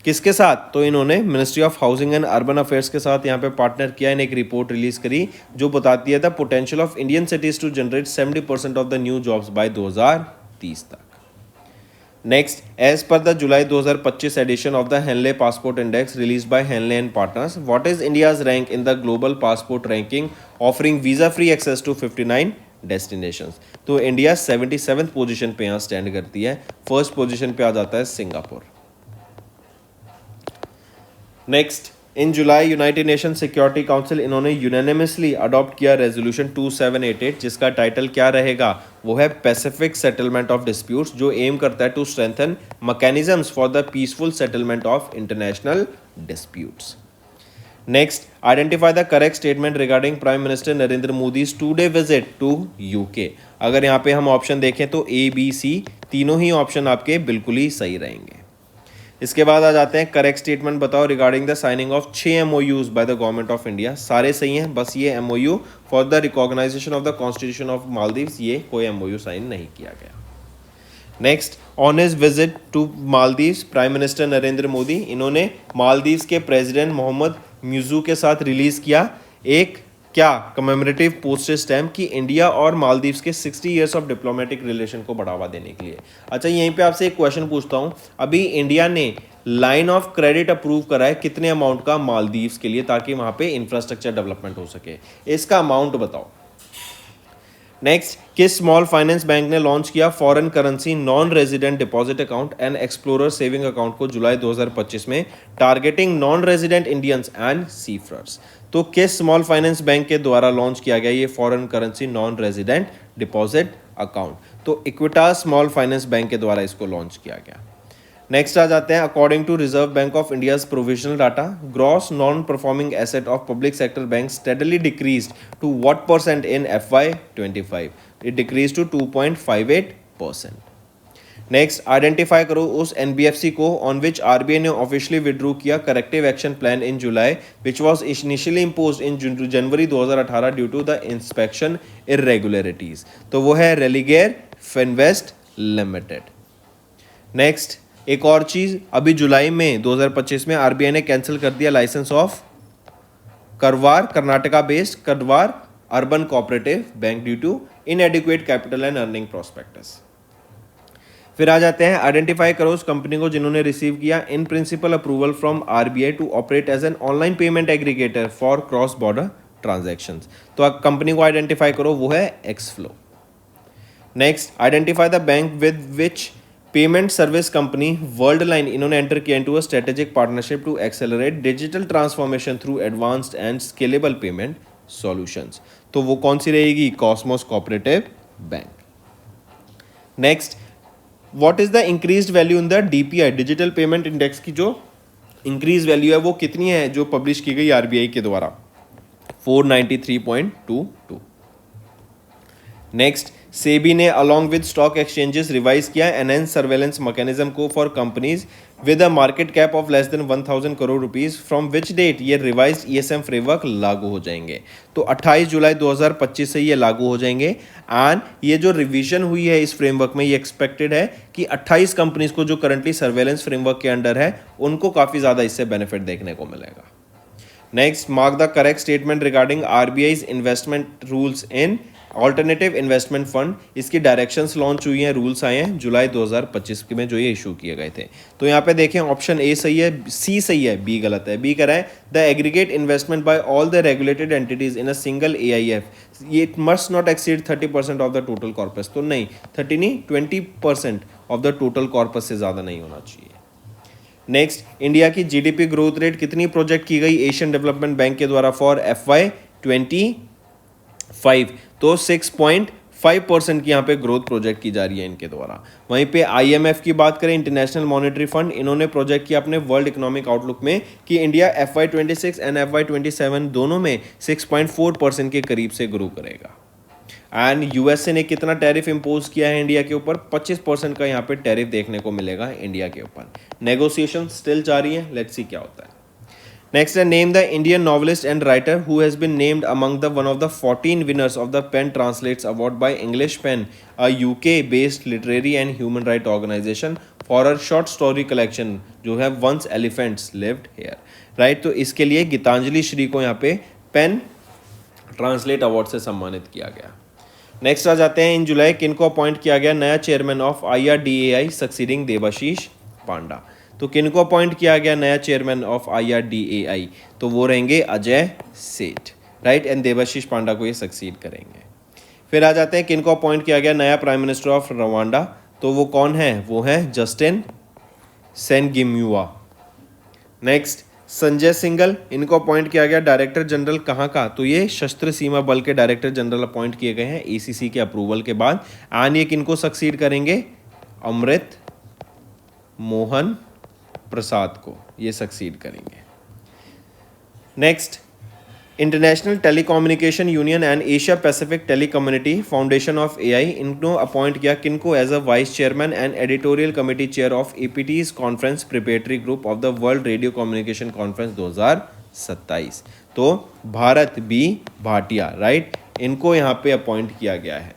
किसके साथ? तो इन्होंने ministry of housing and urban affairs के साथ यहाँ पे पार्टनर किया। इन्हें एक रिपोर्ट रिलीज करी जो बताती है the potential of Indian cities to generate 70% of the new jobs by 2030 तक। Next, as per the July 2025 edition of the Henley passport index release by Henley and partners, what is India's rank in the global passport ranking offering visa free access to 59 destinations. तो India 77th position पे यहाँ stand करती है। First position पे आ जाता है Singapore. Next, in July United Nation Security Council इन्होंने यूनानिमसली अडॉप्ट किया रेजोल्यूशन 2788 जिसका टाइटल क्या रहेगा? वो है पैसिफिक सेटलमेंट ऑफ डिस्प्यूट्स, जो एम करता है to strengthen mechanisms for the peaceful settlement of international disputes. Next, identify the correct statement regarding prime minister Narendra Modi's 2-day visit to UK। अगर यहाँ पे हम ऑप्शन देखें तो A, B, C तीनों ही ऑप्शन आपके बिल्कुल ही सही रहेंगे। इसके बाद आ जाते हैं करेक्ट स्टेटमेंट बताओ regarding the signing of 6 MOUs by the government of India. सारे सही हैं, बस ये MOU for the recognition of the constitution of Maldives, ये कोई MOU साइन नहीं किया गया। Next, on his visit to Maldives prime minister Narendra Modi इन्होंने मालदीव्स के प्रेसिडेंट मोहम्मद म्यूजू के साथ रिलीज किया एक क्या कमेमोरेटिव पोस्टेज स्टैम्प की इंडिया और मालदीव्स के 60 ईयर्स ऑफ डिप्लोमेटिक रिलेशन को बढ़ावा देने के लिए। अच्छा, यहीं पे आपसे एक क्वेश्चन पूछता हूं, अभी इंडिया ने लाइन ऑफ क्रेडिट अप्रूव करा है कितने अमाउंट का मालदीव्स के लिए ताकि वहां पे इंफ्रास्ट्रक्चर डेवलपमेंट हो सके? इसका अमाउंट बताओ। नेक्स्ट, किस स्मॉल फाइनेंस बैंक ने लॉन्च किया foreign currency non resident deposit account and explorer saving account को जुलाई 2025 में targeting non resident Indians and seafarers? तो किस स्मॉल फाइनेंस बैंक के द्वारा लॉन्च किया गया ये foreign currency non resident deposit account? तो इक्विटास स्मॉल फाइनेंस बैंक के द्वारा इसको लॉन्च किया गया। नेक्स्ट आ जाते हैं according to Reserve Bank of India's provisional data gross non performing asset of public sector bank steadily decreased to what percent in FY25? It decrease to 2.58%। Next, identify करो उस एनबीएफसी को on which RBI ने officially withdrew किया corrective action plan in July which was initially imposed in January 2018 due to the inspection irregularities. तो वो है Religare Finvest limited. Next, एक और चीज, अभी जुलाई में 2025 में आरबीआई ने कैंसिल कर दिया license of Karwar, Karnataka based Karwar urban cooperative bank due to inadequate capital and earning prospects. फिर आ जाते हैं, आइडेंटिफाई करो उस कंपनी को जिन्होंने रिसीव किया in principle approval from RBI to operate as an online payment aggregator for cross border transactions. तो कंपनी को आइडेंटिफाई करो, वो है Xflow. Next, identify the bank with which payment service company Worldline इन्होंने enter किया into a strategic partnership to accelerate digital transformation through advanced and scalable payment solutions. तो वो कौन सी रहेगी? Cosmos cooperative bank. Next, what is the increased value in the DPI, digital payment index की जो increase value है वो कितनी है जो पब्लिश की गई आरबीआई के द्वारा? 493.22। नेक्स्ट, सेबी ने along with stock exchanges revise किया एनहेंस सर्वेलेंस मैकेनिज्म को for companies with a market cap of less than 1000 crore rupees. From which date ये रिवाइज ईएसएम फ्रेमवर्क लागू हो जाएंगे? तो 28 जुलाई 2025 से ये लागू हो जाएंगे। एंड ये जो रिवीजन हुई है इस फ्रेमवर्क में, ये एक्सपेक्टेड है कि 28 कंपनीज को जो करंटली सर्वेलेंस फ्रेमवर्क के अंडर है उनको काफ़ी ज़्यादा इससे बेनिफिट देखने को मिलेगा। Next, mark the correct statement regarding RBI's investment rules in alternative investment fund. इसकी डायरेक्शंस लॉन्च हुई हैं, रूल्स आए हैं जुलाई 2025 में जो ये इशू किए गए थे। तो यहाँ पे देखें, ऑप्शन ए सही है, सी सही है, बी गलत है। बी कह रहा है the aggregate investment by all the regulated entities in a single AIF it must not exceed 30% of the total corpus. तो नहीं, 30 नहीं, 20% ऑफ द टोटल कॉर्पस से ज़्यादा नहीं होना चाहिए। नेक्स्ट, इंडिया की जीडीपी ग्रोथ रेट कितनी प्रोजेक्ट की गई एशियन डेवलपमेंट बैंक के द्वारा फॉर FY25? तो 6.5% की यहाँ पे ग्रोथ प्रोजेक्ट की जा रही है इनके द्वारा। वहीं पे आईएमएफ की बात करें, इंटरनेशनल मॉनेटरी फंड, इन्होंने प्रोजेक्ट किया अपने वर्ल्ड इकोनॉमिक आउटलुक में कि इंडिया FY26 एंड FY27 दोनों में 6.4% के करीब से ग्रो करेगा। एंड यूएसए ने कितना टैरिफ इंपोज किया है इंडिया के ऊपर? 25% का यहाँ पे टैरिफ देखने को मिलेगा इंडिया के ऊपर। नेगोशिएशन स्टिल जारी है, लेट्स सी क्या होता है। नेक्स्ट है, name the Indian novelist and writer who has been named among the one of the 14 winners of the PEN translates award by English PEN, a UK based literary and human right organisation for a short story collection जो है once elephants lived here. Right, तो इसके लिए गीतांजलि श्री को यहाँ पे pen translate award से सम्मानित किया गया। नेक्स्ट आ जाते हैं, इन जुलाई किन को अपॉइंट किया गया नया chairman of IRDAI succeeding Debashish Panda? तो किन को अपॉइंट किया गया नया चेयरमैन ऑफ IRDAI? तो वो रहेंगे अजय सेठ। राइट, एंड देवाशीष पांडा को ये सक्सीड करेंगे। फिर आ जाते हैं, किन को अपॉइंट किया गया नया प्राइम मिनिस्टर ऑफ रवांडा? तो वो कौन है? वो है जस्टिन सेनगिम्युआ। नेक्स्ट, संजय सिंघल, इनको अपॉइंट किया गया डायरेक्टर जनरल कहाँ का? तो ये सशस्त्र सीमा बल के डायरेक्टर जनरल अपॉइंट किए गए हैं ACC के अप्रूवल के बाद। एंड ये किनको सक्सीड करेंगे? अमृत मोहन प्रसाद को ये सक्सीड करेंगे। Next, international telecommunication union and Asia Pacific telecommunity foundation of AI, इनको अपॉइंट किया किनको? As a vice chairman and editorial committee chair of APT's conference preparatory group of the world radio communication conference 2027। तो Bharat B Bhatia, right, इनको यहाँ पे appoint किया गया है।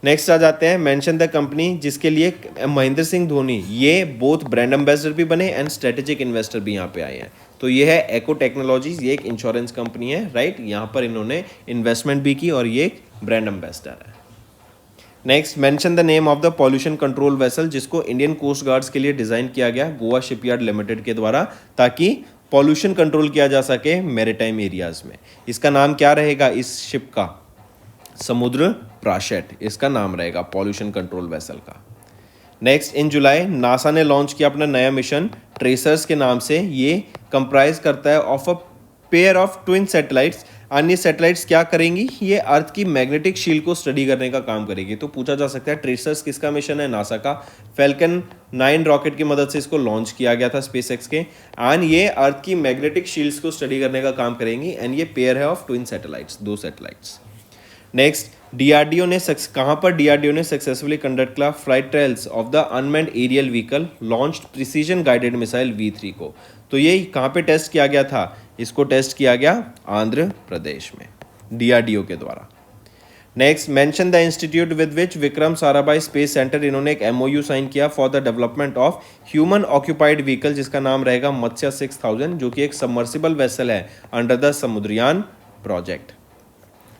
नेक्स्ट आ जाते हैं, मेंशन द कंपनी जिसके लिए महेंद्र सिंह धोनी ये बोथ ब्रांड एम्बेसडर भी बने एंड स्ट्रेटेजिक इन्वेस्टर भी यहाँ पे आए हैं। तो ये है एको टेक्नोलॉजीज, ये एक इंश्योरेंस कंपनी है। राइट, यहाँ पर इन्होंने इन्वेस्टमेंट भी की और ये एक ब्रांड एम्बेसडर है। Next, mention the name of the pollution control vessel जिसको इंडियन कोस्ट गार्ड्स के लिए डिज़ाइन किया गया गोवा शिपयार्ड लिमिटेड के द्वारा, ताकि पॉल्यूशन कंट्रोल किया जा सके मैरीटाइम एरियाज में। इसका नाम क्या रहेगा इस शिप का? समुद्र प्राशेट इसका नाम रहेगा पॉल्यूशन कंट्रोल वेसल का। नेक्स्ट, इन जुलाई नासा ने लॉन्च किया अपना नया मिशन ट्रेसर्स के नाम से। ये कंप्राइज करता है of a pair of twin satellites. अन्य सैटेलाइट्स क्या करेंगी? ये अर्थ की मैग्नेटिक शील्ड को स्टडी करने का काम करेगी। तो पूछा जा सकता है ट्रेसर्स किसका मिशन है? नासा का। फैल्कन 9 रॉकेट की मदद से इसको लॉन्च किया गया था स्पेसएक्स के। एंड ये अर्थ की मैग्नेटिक शील्ड्स को स्टडी करने का काम करेंगी। एंड ये पेयर है of twin satellites, 2 satellites. Next, DRDO ने कहाँ पर डीआरडीओ ने सक्सेसफुली कंडक्ट किया flight trials of the unmanned aerial vehicle launched precision guided missile V3 को। तो ये कहाँ पे टेस्ट किया गया था? इसको टेस्ट किया गया आंध्र प्रदेश में डीआरडीओ के द्वारा। Next, mention the institute with which Vikram Sarabhai space centre, इन्होंने एक MOU साइन किया for the development of human occupied vehicle, जिसका नाम रहेगा मत्स्य 6000, जो कि एक सबमर्सिबल वेसल है अंडर द समुद्रयान प्रोजेक्ट।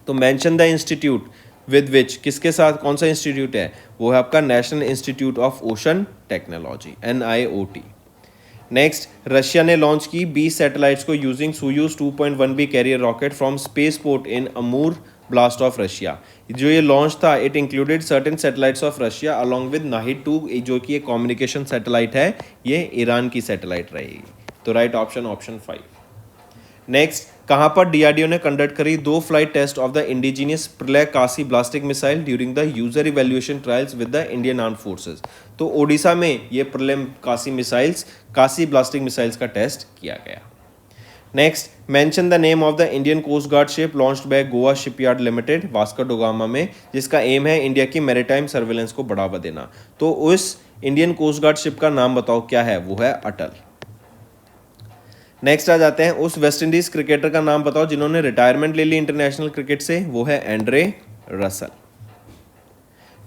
तो mention the institute with which, किसके साथ, कौन सा इंस्टीट्यूट है? वो है आपका national institute of ocean technology NIOT। Next, Russia ने लॉन्च की 20 सैटेलाइट्स को using Soyuz 2.1B carrier rocket from space port in Amur blast of Russia. जो ये लॉन्च था, it included certain satellites of Russia along with Nahid 2, जो कि एक communication satellite है, ये ईरान की सैटेलाइट रहेगी। तो राइट ऑप्शन, ऑप्शन 5। नेक्स्ट, कहाँ पर डीआरडीओ ने कंडक्ट करी 2 flight test of the indigenous Pralay quasi ballistic missile during the user evaluation trials with the Indian armed forces. तो ओडिशा में ये प्रलय काशी ब्लास्टिक मिसाइल्स का टेस्ट किया गया। Next, mention the name of the Indian coast guard ship launched by Goa shipyard limited Vasco da Gama में, जिसका M है India की मैरीटाइम सर्वेलेंस को बढ़ावा देना। तो उस इंडियन कोस्ट गार्ड शिप का नाम बताओ क्या है? वो है अटल। नेक्स्ट आ जाते हैं, उस वेस्ट इंडीज क्रिकेटर का नाम बताओ जिन्होंने रिटायरमेंट ले ली इंटरनेशनल क्रिकेट से। वो है एंड्रे रसल।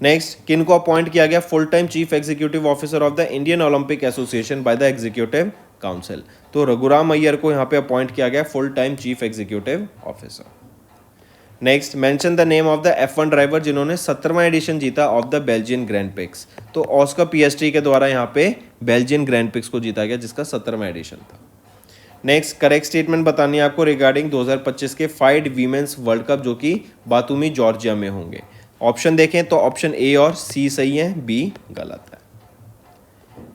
नेक्स्ट, किन को अपॉइंट किया गया full time chief executive officer of the Indian Olympic association by the executive council. तो रघुराम अय्यर को यहाँ पे अपॉइंट किया गया full time chief executive officer. Next, mention the name of the F1 driver जिन्होंने 17वां एडिशन जीता of the Belgian grand pics. तो Oscar पिएस्ट्री के द्वारा यहाँ पे बेल्जियन ग्रैंड पिक्स को जीता गया, जिसका 17वां एडिशन था। नेक्स्ट, करेक्ट स्टेटमेंट बतानी है आपको रिगार्डिंग 2025 के फाइड वीमेंस वर्ल्ड कप, जो कि बातूमी जॉर्जिया में होंगे। ऑप्शन देखें तो ऑप्शन A और C सही है, B गलत है।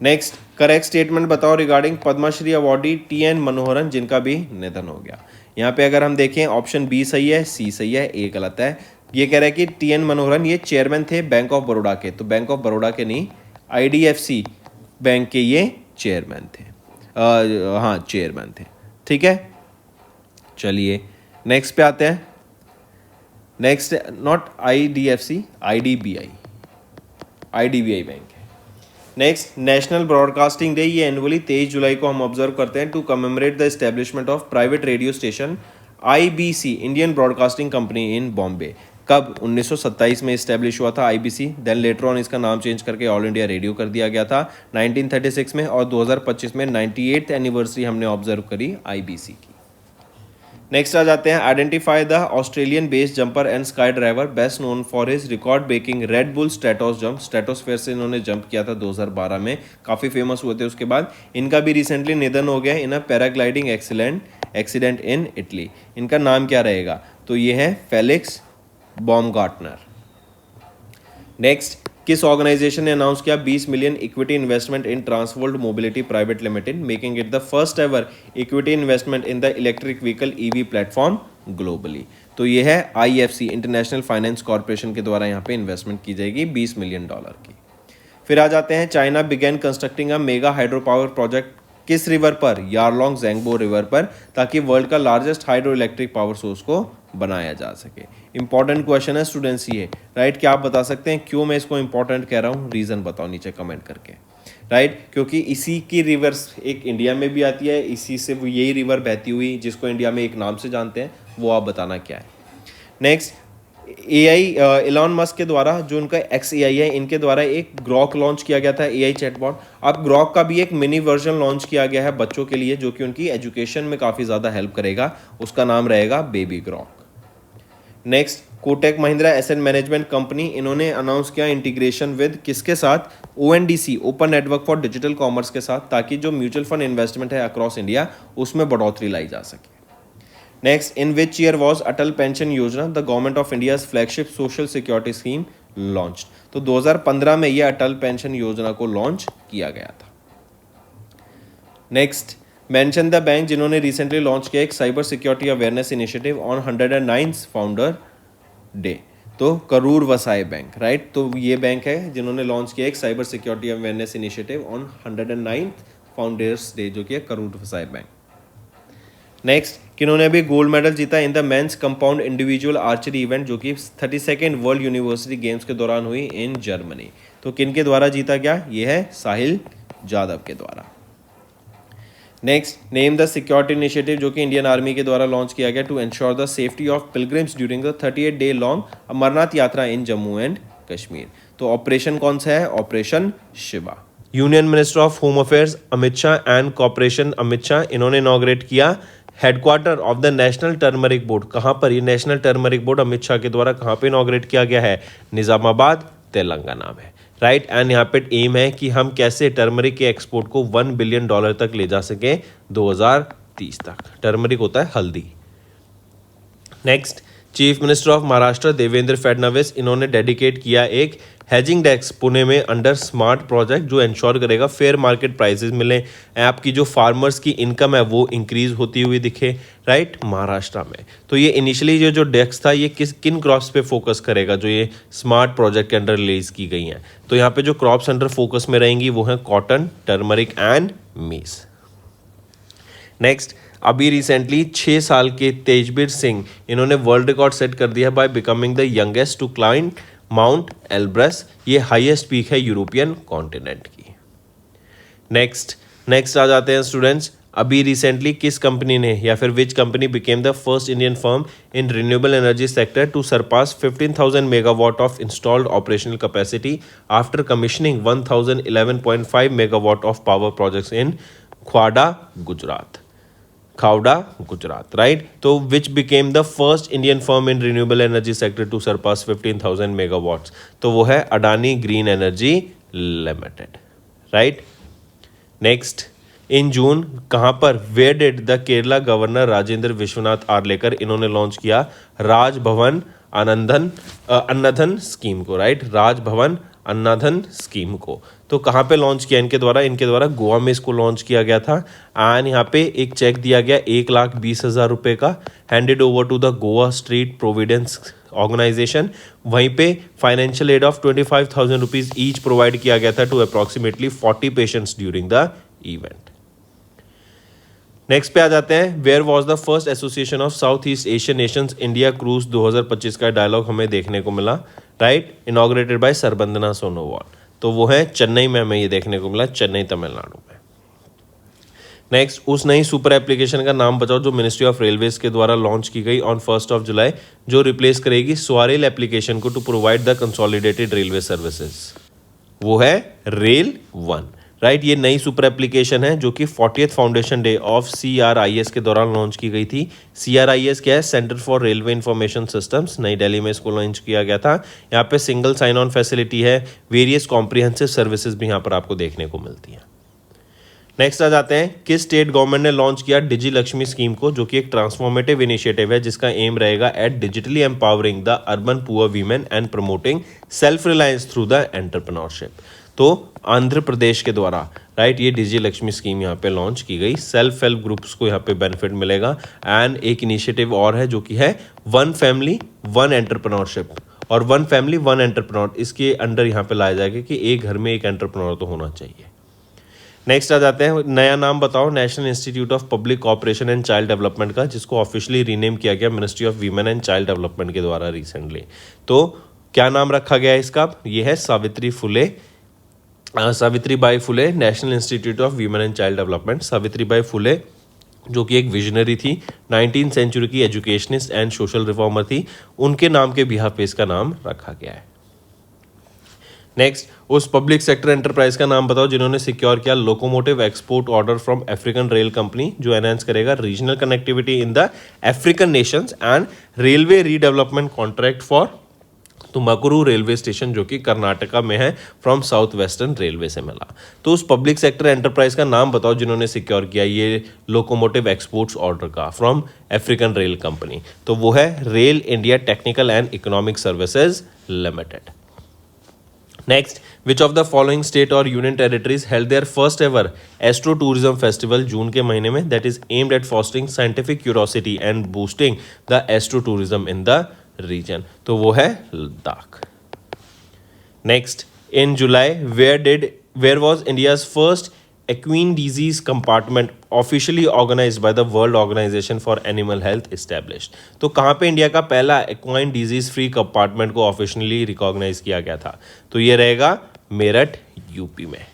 नेक्स्ट, करेक्ट स्टेटमेंट बताओ regarding Padma Shri awardee TN Manoharan, जिनका भी निधन हो गया। यहाँ पे अगर हम देखें ऑप्शन B सही है, C सही है, A गलत है। ये कह रहा है कि TN मनोहरन ये चेयरमैन थे बैंक ऑफ बड़ौदा के, तो बैंक ऑफ बड़ौदा के नहीं, IDFC बैंक के ये चेयरमैन थे। हाँ, चेयरमैन थे। ठीक है, चलिए नेक्स्ट पे आते हैं। Next, not IDFC, IDBI Bank है। नेक्स्ट, नेशनल ब्रॉडकास्टिंग डे, ये एनुअली 23 जुलाई को हम ऑब्जर्व करते हैं to commemorate the establishment of private radio station IBC Indian broadcasting company in Bombay. कब? 1927 में इस्टेब्लिश हुआ था IBC। देन लेटर ऑन इसका नाम चेंज करके ऑल इंडिया रेडियो कर दिया गया था 1936 में, और 2025 में 98th एनिवर्सरी हमने ऑब्जर्व करी IBC की। नेक्स्ट आ जाते हैं, identify the Australian based jumper and skydiver best known for his record breaking Red Bull Stratos jump. Stratosphere से इन्होंने जंप किया था 2012 में, काफ़ी फेमस हुए थे। उसके बाद इनका भी रिसेंटली निधन हो गया इन अ पैराग्लाइडिंग एक्सीडेंट इन इटली। इनका नाम क्या रहेगा? तो ये है फेलिक्स बॉमगार्टनर। नेक्स्ट, किस ऑर्गेनाइजेशन ने अनाउंस किया 20 million equity investment in Trans World mobility private limited, making it the first ever equity investment in the electric vehicle EV platform globally. तो ये है IFC इंटरनेशनल फाइनेंस कॉर्पोरेशन के द्वारा यहाँ पे इन्वेस्टमेंट की जाएगी $20 मिलियन की। फिर आ जाते हैं, China began constructing a mega hydro power project किस रिवर पर? यारलोंग ज़ेंगबो रिवर पर, ताकि वर्ल्ड का largest hydro electric power source को बनाया जा सके। इंपॉर्टेंट क्वेश्चन है स्टूडेंट्स ये, राइट? क्या आप बता सकते हैं क्यों मैं इसको इंपॉर्टेंट कह रहा हूँ? रीज़न बताओ नीचे कमेंट करके, राइट? क्योंकि इसी की रिवर्स एक इंडिया में भी आती है, इसी से वो यही रिवर बहती हुई, जिसको इंडिया में एक नाम से जानते हैं, वो आप बताना क्या है। नेक्स्ट, एलॉन मस्क के द्वारा, जो उनका XAI है, इनके द्वारा एक ग्रॉक लॉन्च किया गया था AI चैटबॉट। अब ग्रॉक का भी एक मिनी वर्जन लॉन्च किया गया है बच्चों के लिए, जो कि उनकी एजुकेशन में काफ़ी ज़्यादा हेल्प करेगा। उसका नाम रहेगा baby Grok. Next, Kotak Mahindra asset management company, इन्होंने अनाउंस किया इंटीग्रेशन विद किसके साथ? ONDC open network for digital commerce के साथ, ताकि जो म्यूचुअल फंड इन्वेस्टमेंट है अक्रॉस इंडिया उसमें बढ़ोतरी लाई जा सके। Next, in which year was Atal pension Yojana the government of India's flagship social security scheme launch? तो 2015 में यह अटल पेंशन योजना को लॉन्च किया गया था। नेक्स्ट, मेंशन द बैंक जिन्होंने रिसेंटली लॉन्च किया एक cyber security awareness initiative on 109th founder day. तो करूर वसाई बैंक, राइट? तो ये बैंक है जिन्होंने लॉन्च किया एक cyber security awareness initiative on 109th founders day, जो कि है करूर वसाई बैंक। नेक्स्ट, किन्होंने अभी गोल्ड मेडल जीता in the men's compound individual archery event जो कि 32nd वर्ल्ड यूनिवर्सिटी गेम्स के दौरान हुई इन जर्मनी। तो किन के द्वारा जीता गया? ये है साहिल जादव के द्वारा। Next, name the security initiative जो कि इंडियन आर्मी के द्वारा लॉन्च किया गया to ensure the safety of pilgrims during the 38 day long Amarnath Yatra in Jammu and Kashmir. तो ऑपरेशन कौन सा है? Operation Shiva. Union minister of home affairs Amit Shah and corporation Amit Shah, इन्होंने इनॉग्रेट किया headquarter of the national turmeric board. कहाँ पर? ये national turmeric board Amit Shah के द्वारा कहाँ पे इनॉग्रेट किया गया है? निजामाबाद, तेलंगाना में, राइट। एंड यहाँ पे एम है कि हम कैसे टर्मरिक के एक्सपोर्ट को $1 बिलियन तक ले जा सकें 2030 तक। टर्मरिक होता है हल्दी। Next, chief minister of Maharashtra Devendra Fadnavis, इन्होंने डेडिकेट किया एक हेजिंग डेस्क पुणे में अंडर स्मार्ट प्रोजेक्ट जो इंश्योर करेगा फेयर मार्केट प्राइसेस मिले, आपकी जो फार्मर्स की इनकम है वो इंक्रीज होती हुई दिखे, राइट, महाराष्ट्र में। तो ये इनिशियली जो डेस्क था ये किन क्रॉप्स पे फोकस करेगा जो ये स्मार्ट प्रोजेक्ट के अंडर रिलीज की गई हैं? तो यहाँ पे जो क्रॉप्स अंडर फोकस में रहेंगी वो हैं कॉटन, टर्मरिक एंड मीस। नेक्स्ट, अभी रिसेंटली 6 साल के तेजबीर सिंह, इन्होंने वर्ल्ड रिकॉर्ड सेट कर दिया by becoming the youngest to climb Mount Elbrus. ये हाईएस्ट पीक है यूरोपियन कॉन्टिनेंट की। नेक्स्ट आ जाते हैं स्टूडेंट्स, अभी रिसेंटली किस कंपनी ने या फिर which company became the first Indian firm in renewable energy sector to surpass 15,000 megawatt of installed operational capacity after commissioning 1011.5 megawatt of power projects in Khavda, Gujarat, right. तो which became the first Indian firm in renewable energy sector to surpass 15,000 megawatts? तो वो है Adani green energy limited, right. Next, in June कहाँ पर where did the Kerala governor Rajendra Vishwanath Arlekar, इन्होंने launch किया Raj Bhavan अन्नधन scheme को, right, Raj Bhavan अन्नधन scheme को। तो कहाँ पे लॉन्च किया इनके द्वारा गोवा में इसको लॉन्च किया गया था। एंड यहाँ पे एक चेक दिया गया 1,20,000 रुपये का, handed over to the Goa street providence organisation. वहीं पे financial aid of 25,000 rupees each provide किया गया था to approximately 40 patients during the event. Next पे आ जाते हैं, where was the first association of south east Asian nations India cruise 2025 का डायलॉग हमें देखने को मिला, right, inaugurated by Sarbananda Sonowal. तो वो है चेन्नई में, हमें ये देखने को मिला, चेन्नई तमिलनाडु में। नेक्स्ट, उस नई सुपर एप्लीकेशन का नाम बताओ जो मिनिस्ट्री ऑफ रेलवेज के द्वारा लॉन्च की गई ऑन 1 जुलाई, जो रिप्लेस करेगी स्वारेल एप्लीकेशन को to provide the consolidated railway services. वो है रेल 1, राइट। ये नई सुपर एप्लीकेशन है जो कि 40th foundation day of CRIS के दौरान लॉन्च की गई थी। CRIS क्या है? Centre for railway information systems, नई दिल्ली में इसको लॉन्च किया गया था। यहाँ पे सिंगल साइन ऑन फैसिलिटी है, वेरियस कॉम्प्रिहेंसिव सर्विसेज भी यहाँ पर आपको देखने को मिलती हैं। नेक्स्ट आ जाते हैं, किस स्टेट गवर्नमेंट ने लॉन्च किया डिजी लक्ष्मी स्कीम को, जो कि एक ट्रांसफॉर्मेटिव इनिशिएटिव है जिसका एम रहेगा at digitally empowering the urban poor women and promoting self reliance through the entrepreneurship. तो आंध्र प्रदेश के द्वारा, राइट, ये डिजी लक्ष्मी स्कीम यहाँ पे लॉन्च की गई। सेल्फ हेल्प ग्रुप्स को यहाँ पे बेनिफिट मिलेगा। एंड एक इनिशिएटिव और है जो कि है 1 फैमिली 1 एंटरप्रेन्योरशिप और 1 फैमिली 1 एंटरप्रेन्योर, इसके अंडर यहाँ पे लाया जाएगा कि एक घर में एक एंटरप्रेन्योर तो होना चाहिए। नेक्स्ट आ जाते हैं, नया नाम बताओ national institute of public cooperation and child development का, जिसको ऑफिशियली रीनेम किया गया ministry of women and child development के द्वारा रिसेंटली। तो क्या नाम रखा गया है इसका? ये है Savitribai Phule national institute of women and child development. Savitribai Phule जो कि एक विजनरी थी, 19th सेंचुरी की एजुकेशनिस्ट एंड सोशल रिफॉर्मर थी, उनके नाम के बिहाफ पे इसका नाम रखा गया है। नेक्स्ट, उस पब्लिक सेक्टर एंटरप्राइज का नाम बताओ जिन्होंने सिक्योर किया locomotive export order from African rail company, जो एनहांस करेगा regional connectivity in the African nations and railway redevelopment contract for Tumakuru railway station, जो कि कर्नाटका में है, फ्रॉम साउथ वेस्टर्न रेलवे से मिला। तो उस पब्लिक सेक्टर एंटरप्राइज का नाम बताओ जिन्होंने सिक्योर किया ये लोकोमोटिव एक्सपोर्ट्स ऑर्डर का फ्रॉम अफ्रीकन रेल कंपनी। तो वो है rail India technical and economic services limited. Next, which of the following state और union territories held their first ever astro tourism festival जून के महीने में, that is aimed at fostering scientific curiosity and boosting the astro tourism in the region. तो वो है Ladakh. Next, in July where was India's first equine disease compartment officially organized by the World Organization for Animal Health established। तो कहाँ पे India का पहला equine disease free compartment को officially recognise किया गया था? तो ये रहेगा मेरठ, यूपी में।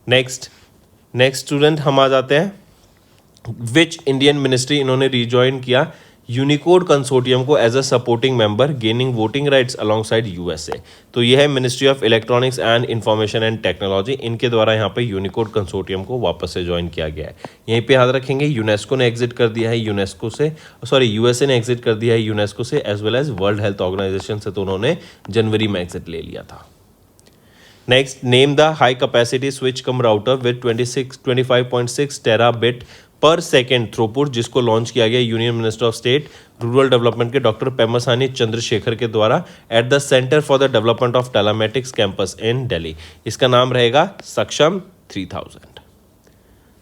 नेक्स्ट स्टूडेंट हम आ जाते हैं विच इंडियन मिनिस्ट्री इन्होंने रिजॉइन किया यूनिकोड कंसोर्टियम को as a supporting member gaining voting rights alongside USA. तो यह है ministry of electronics and information and technology, इनके द्वारा यहाँ पे यूनिकोड कंसोर्टियम को वापस से ज्वाइन किया गया है। यहीं पे याद रखेंगे यूनेस्को ने एग्जिट कर दिया है यूएसए ने एग्जिट कर दिया है यूनेस्को से as well as world health organisation से, तो उन्होंने जनवरी में एग्जिट ले लिया था। Next, name the high capacity switch cum router with 25.6 terabit per second throughput, जिसको लॉन्च किया गया union minister of state rural development के डॉक्टर पेमासानी चंद्रशेखर के द्वारा at the centre for the development of telematics campus in Delhi. इसका नाम रहेगा सक्षम 3000।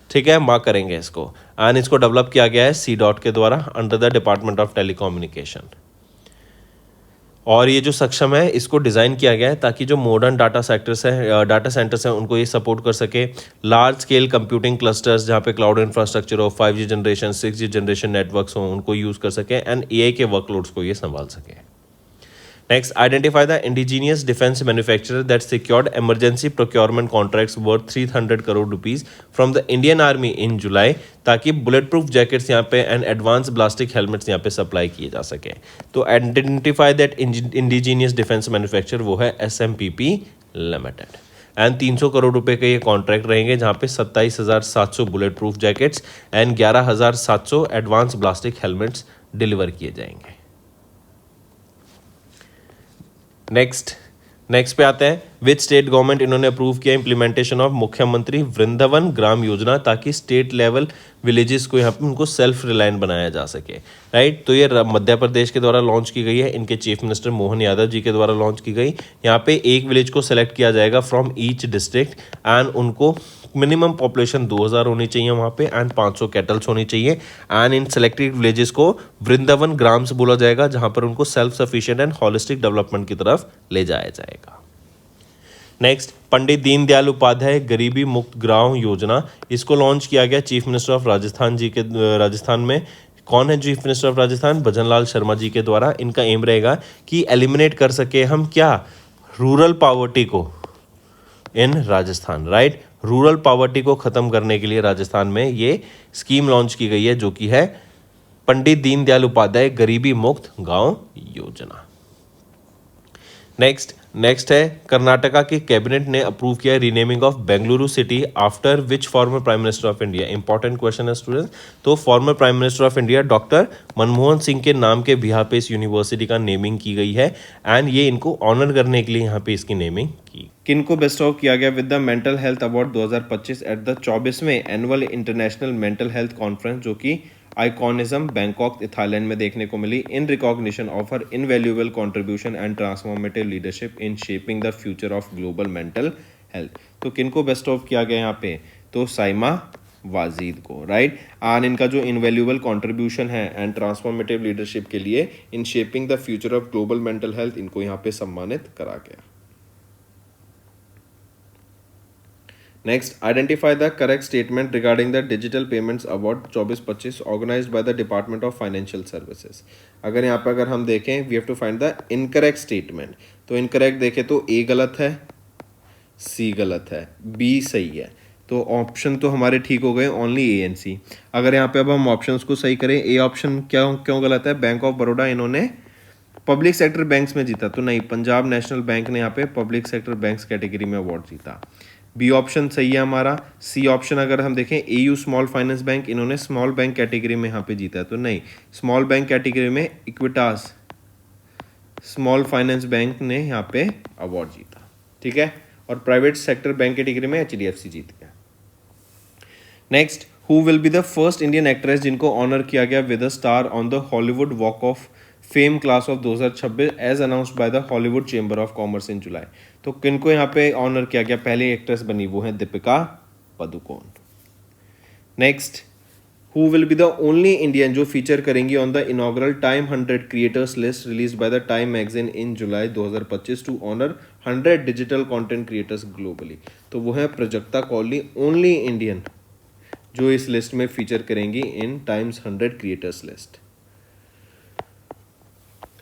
ठीक है, मार्क करेंगे इसको। एंड इसको डेवलप किया गया है CDOT के द्वारा under the department of telecommunication. और ये जो सक्षम है इसको डिज़ाइन किया गया है ताकि जो मॉडर्न डाटा सेंटर्स हैं उनको ये सपोर्ट कर सके। लार्ज स्केल कंप्यूटिंग क्लस्टर्स जहाँ पे क्लाउड इंफ्रास्ट्रक्चर हो, 5G generation, 6G generation networks हो, उनको यूज़ कर सके एंड AI के वर्कलोड्स को ये संभाल सके। Next, identify the indigenous defence manufacturer that secured emergency procurement contracts worth 300 crore rupees from the Indian army in July, ताकि बुलेट प्रूफ जैकेट्स यहाँ पे एंड एडवांस ब्लास्टिक हेलमेट्स यहाँ पे सप्लाई किए जा सके। तो identify that indigenous defence manufacturer वो है SMPP लिमिटेड एंड 300 करोड़ रुपए के ये कॉन्ट्रैक्ट रहेंगे जहाँ पे 27,700 bulletproof jackets and 11,700 advance ballistic helmets deliver किए जाएंगे। नेक्स्ट पे आते हैं विच स्टेट गवर्नमेंट इन्होंने अप्रूव किया इम्प्लीमेंटेशन ऑफ मुख्यमंत्री वृंदावन ग्राम योजना, ताकि स्टेट लेवल विलेजेस को यहाँ पे उनको सेल्फ रिलायंट बनाया जा सके। राइट, तो ये मध्य प्रदेश के द्वारा लॉन्च की गई है, इनके चीफ मिनिस्टर मोहन यादव जी के द्वारा लॉन्च की गई। यहाँ पे एक विलेज को सेलेक्ट किया जाएगा फ्रॉम ईच डिस्ट्रिक्ट एंड उनको मिनिमम पॉपुलेशन 2000 होनी चाहिए वहाँ पे एंड 500 कैटल्स होनी चाहिए एंड इन सेलेक्टेड विलेजेस को वृंदावन ग्राम्स बोला जाएगा, जहाँ पर उनको self sufficient and holistic development की तरफ ले जाया जाएगा। नेक्स्ट, पंडित दीनदयाल उपाध्याय गरीबी मुक्त गांव योजना, इसको लॉन्च किया गया चीफ मिनिस्टर ऑफ राजस्थान में। कौन है chief minister of Rajasthan? Bhajanlal Sharma ji के द्वारा। इनका एम रहेगा कि एलिमिनेट कर सके हम क्या, रूरल पॉवर्टी को इन राजस्थान। राइट, रूरल पॉवर्टी को खत्म करने के लिए राजस्थान में ये स्कीम लॉन्च की गई है जो कि है पंडित दीनदयाल उपाध्याय गरीबी मुक्त गांव योजना। नेक्स्ट है कर्नाटका की कैबिनेट ने अप्रूव किया renaming of Bengaluru city after which farmer prime minister of India. Important question है स्टूडेंट्स। तो farmer prime minister of India doctor Manmohan Singh के नाम के बिहार पे इस यूनिवर्सिटी का नेमिंग की गई है एंड ये इनको ऑनर करने के लिए यहाँ पे इसकी नेमिंग की। किनको बेस्ट ऑफ किया गया with the mental health award 2025 at the 24वें annual international mental health conference, जो कि आइकॉनिज्म बैंकॉक थाईलैंड में देखने को मिली, in recognition of her invaluable contribution and transformative leadership in shaping the future of global mental health. तो किनको बेस्ट ऑफ किया गया यहाँ पे? तो साइमा वाजिद को। राइट, एंड इनका जो इनवैल्यूएबल कंट्रीब्यूशन है एंड ट्रांसफॉर्मेटिव लीडरशिप के लिए in shaping the future of global mental health, इनको यहाँ पे सम्मानित करा गया। Next, identify the correct statement regarding the digital payments award 24-25 organised by the department of financial services. अगर हम देखें, we have to find the incorrect statement. तो इनकरेक्ट देखें तो ए गलत है, सी गलत है, बी सही है। तो ऑप्शन तो हमारे ठीक हो गए, ओनली ए एंड सी। अगर यहाँ पे अब हम ऑप्शंस को सही करें, ए ऑप्शन क्यों गलत है? बैंक ऑफ बड़ौदा इन्होंने पब्लिक सेक्टर बैंक्स में जीता, तो नहीं, पंजाब नेशनल बैंक ने यहाँ पे पब्लिक सेक्टर बैंक्स कैटेगरी में अवार्ड जीता। बी ऑप्शन सही है हमारा। सी ऑप्शन अगर हम देखें, एयू स्मॉल फाइनेंस बैंक, इन्होंने स्मॉल बैंक कैटेगरी में यहाँ पे जीता है, तो नहीं, स्मॉल बैंक कैटेगरी में इक्विटास स्मॉल फाइनेंस बैंक ने यहाँ पे अवार्ड जीता। ठीक है, और प्राइवेट सेक्टर बैंक कैटेगरी में HDFC जीत गया। Next, who will be the first Indian actress जिनको ऑनर किया गया with a star on the Hollywood walk of fame class of 2026 as announced by the Hollywood chamber of commerce in July. तो किनको यहाँ पे honour किया गया? पहली एक्ट्रेस बनी वो है Deepika Padukone. Next, who will be the only Indian जो फीचर करेंगी on the inaugural Time 100 creators list release by the Time magazine in July 2025 to honour 100 digital content creators globally. तो वो है प्रजक्ता कौली, ओनली इंडियन, जो इस लिस्ट में फीचर करेंगी in Times 100 creators list.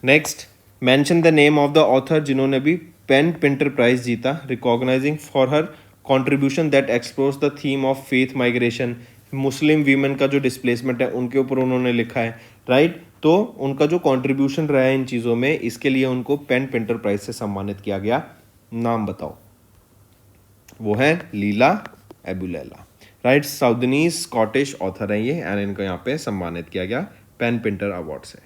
Next, mention the name of the author जिन्होंने भी PEN Pinter prize जीता, recognising for her contribution that explores the theme of faith migration. Muslim women का जो displacement है उनके ऊपर उन्होंने लिखा है, राइट। तो उनका जो कंट्रीब्यूशन रहा है इन चीज़ों में, इसके लिए उनको पेन पिंटर प्राइज से सम्मानित किया गया। नाम बताओ। वो है Leila Aboulela, right. Sudanese Scottish author है ये, एंड इनको यहाँ पे सम्मानित किया गया पेन पिंटर अवार्ड से।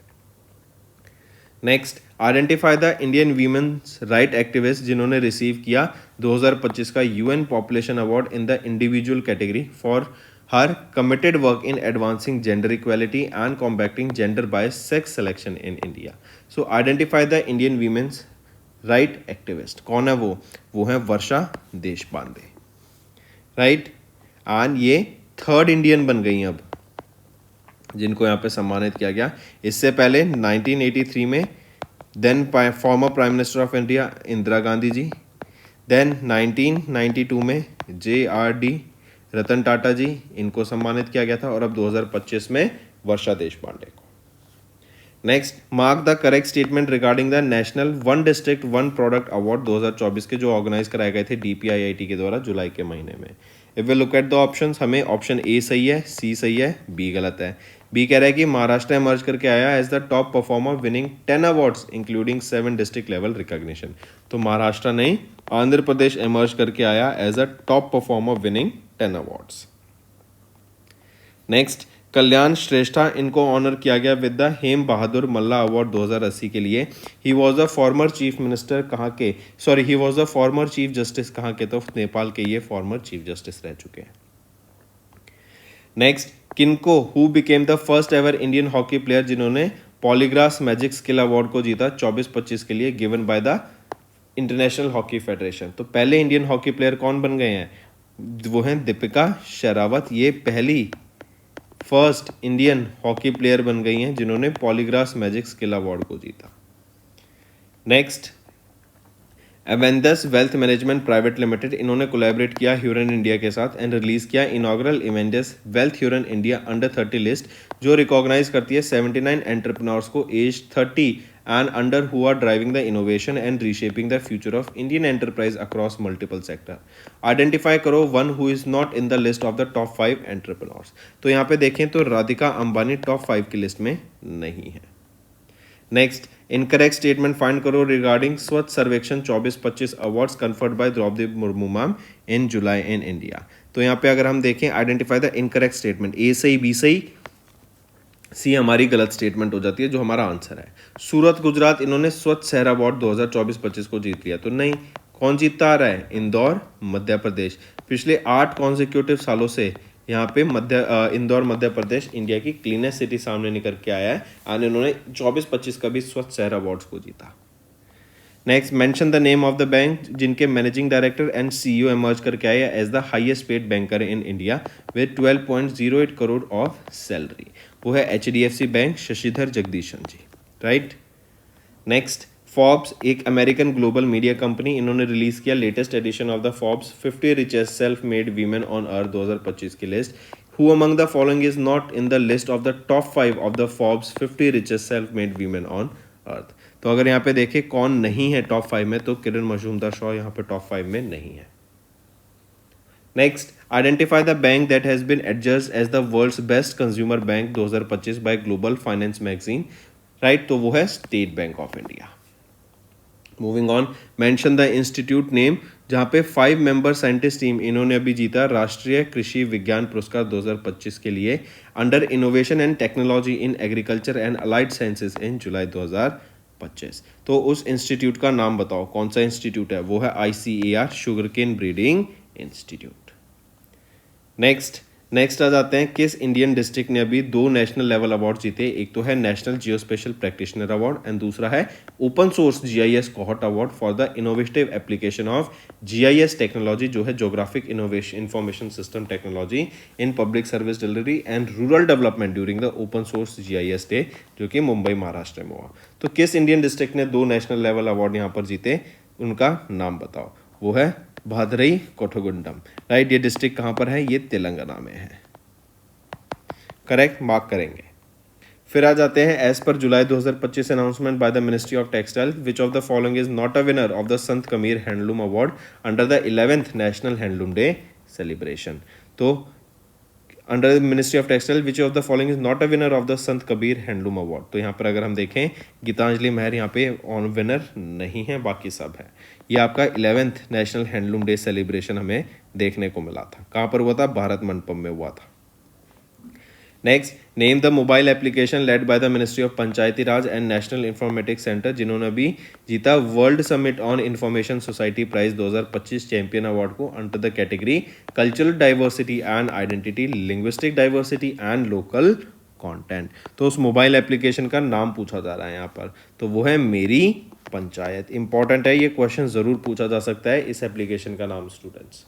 Next, identify the Indian women's right activist जिन्होंने रिसीव किया 2025 का UN population award in the individual category for her committed work in advancing gender equality and combating gender bias sex selection in India. So identify the Indian women's right activist. कौन है वो है वर्षा Deshpande, right. And ये 3rd Indian बन गई अब जिनको यहाँ पे सम्मानित किया गया। इससे पहले 1983 में then former prime minister of India Indira Gandhi ji, then 1992 में JRD रतन टाटा जी, इनको सम्मानित किया गया था, और अब 2025 में वर्षा देशपांडे को। Next, mark the correct statement regarding the national one district one product award 2024 के, जो ऑर्गेनाइज कराए गए थे DPIIT के द्वारा जुलाई के महीने में। If we look at the options, हमें ऑप्शन ए सही है, सी सही है, बी गलत है। बी कह रहा है कि महाराष्ट्र इमर्ज करके आया as the top performer winning 10 awards including 7 district level recognition. तो महाराष्ट्र नहीं, आंध्र प्रदेश इमर्ज करके आया as a top performer winning 10 awards. Next, Kalyan Shrestha, इनको ऑनर किया गया with the Hem Bahadur Malla award 2080 के लिए। He was a former chief minister कहाँ के, sorry he was a former chief justice कहाँ के, तो नेपाल के ये फॉर्मर चीफ जस्टिस रह चुके हैं। नेक्स्ट, किनको who became the first ever Indian hockey player जिन्होंने पॉलीग्रास मैजिक स्किल अवार्ड को जीता 24-25 के लिए, given by the international hockey federation. तो पहले इंडियन हॉकी प्लेयर कौन बन गए हैं, वो हैं दीपिका शेरावत। ये पहली फर्स्ट इंडियन हॉकी प्लेयर बन गई हैं जिन्होंने पॉलीग्रास मैजिक स्किल अवार्ड को जीता। Next, Avendus wealth management private limited, इन्होंने कोलैबोरेट किया ह्यूरन इंडिया के साथ एंड रिलीज किया inaugural Avendus wealth Hurun India under 30 list, जो रिकॉग्नाइज करती है 79 एंटरप्रेन्योर्स को age 30 and under who are driving the innovation and reshaping the future of Indian enterprise across multiple sector. Identify करो one who is not in the list of the top 5 entrepreneurs. तो यहाँ पे देखें तो Radhika Ambani top 5 की list में नहीं है। नेक्स्ट, इनकरेक्ट स्टेटमेंट फाइंड करो regarding Swachh Survekshan 24-25 awards conferred by Droupadi Murmu ma'am in July in India. तो यहाँ पे अगर हम देखें, identify the incorrect statement, A सही, बी सही, सी हमारी गलत स्टेटमेंट हो जाती है, जो हमारा आंसर है। सूरत गुजरात, इन्होंने स्वच्छ शहर अवार्ड 2024-25 को जीत लिया, तो नहीं। कौन जीतता आ रहा है, इंदौर मध्य प्रदेश। पिछले 8 कॉन्जिक्यूटिव सालों से यहाँ पे इंदौर मध्य प्रदेश इंडिया की क्लीनेस्ट सिटी सामने निकल के आया है, और इन्होंने 24-25 का भी स्वच्छ शहर अवार्ड्स को जीता। Next, mention the name of the bank जिनके managing director and CEO emerge करके आए as the highest paid banker in India with 12.08 crore of salary. वो है HDFC bank, Sashidhar Jagdishan ji, right. Next, Forbes, एक अमेरिकन ग्लोबल मीडिया कंपनी, इन्होंने release किया latest edition of the Forbes 50 richest self made women on earth 2025 की list. Who among the following is not in the list of the top 5 of the Forbes 50 richest self made women on अर्थ। तो अगर यहाँ पे देखें कौन नहीं है top 5 में, तो किरण मजूमदार शॉ यहाँ पे टॉप 5 में नहीं है। Next, identify the bank that has been adjust as the world's best consumer bank 2025 by Global Finance magazine, right. तो वो है State Bank of India. Moving on, mention the institute name, जहाँ पे 5 मेंबर साइंटिस्ट टीम, इन्होंने अभी जीता राष्ट्रीय कृषि विज्ञान पुरस्कार 2025 के लिए under innovation and technology in agriculture and allied sciences in July 2025। तो उस इंस्टीट्यूट का नाम बताओ, कौन सा इंस्टीट्यूट है, वो है ICAR sugarcane breeding institute. Next आ जाते हैं, किस इंडियन डिस्ट्रिक्ट ने अभी 2 नेशनल लेवल अवार्ड जीते। एक तो है national geospatial practitioner award and दूसरा है open source GIS cohort award for the innovative application of GIS technology, जो है geographic innovation information system technology in public service delivery and rural development during the open source GIS day, जो कि मुंबई महाराष्ट्र में हुआ। तो किस इंडियन डिस्ट्रिक्ट ने 2 national level award यहाँ पर जीते, उनका नाम बताओ। वो है भादरई कोठगुंडम, राइट। ये डिस्ट्रिक्ट कहाँ पर है? ये तेलंगाना में है, करेक्ट, मार्क करेंगे। फिर आ जाते हैं, as per July 2025 announcement by the ministry of textile which of the following is not a winner of the Sant Kabir handloom award under the 11th national handloom day celebration. तो under the ministry of textile which of the following is not a winner of the Sant Kabir handloom award. तो यहाँ पर अगर हम देखें, गीतांजलि महर यहाँ पे on winner नहीं है, बाकी सब है। ये आपका 11th national handloom day celebration हमें देखने को मिला था। कहाँ पर हुआ था? भारत मंडपम में हुआ था। Next, name the mobile application led by the ministry of Panchayati Raj and national informatics centre जिन्होंने भी जीता world summit on information society prize 2025 champion award को under the category cultural diversity and identity, linguistic diversity and local content. तो उस mobile application का नाम पूछा जा रहा है यहाँ पर, तो वो है मेरी पंचायत। इंपॉर्टेंट है, ये क्वेश्चन जरूर पूछा जा सकता है इस एप्लीकेशन का नाम स्टूडेंट्स।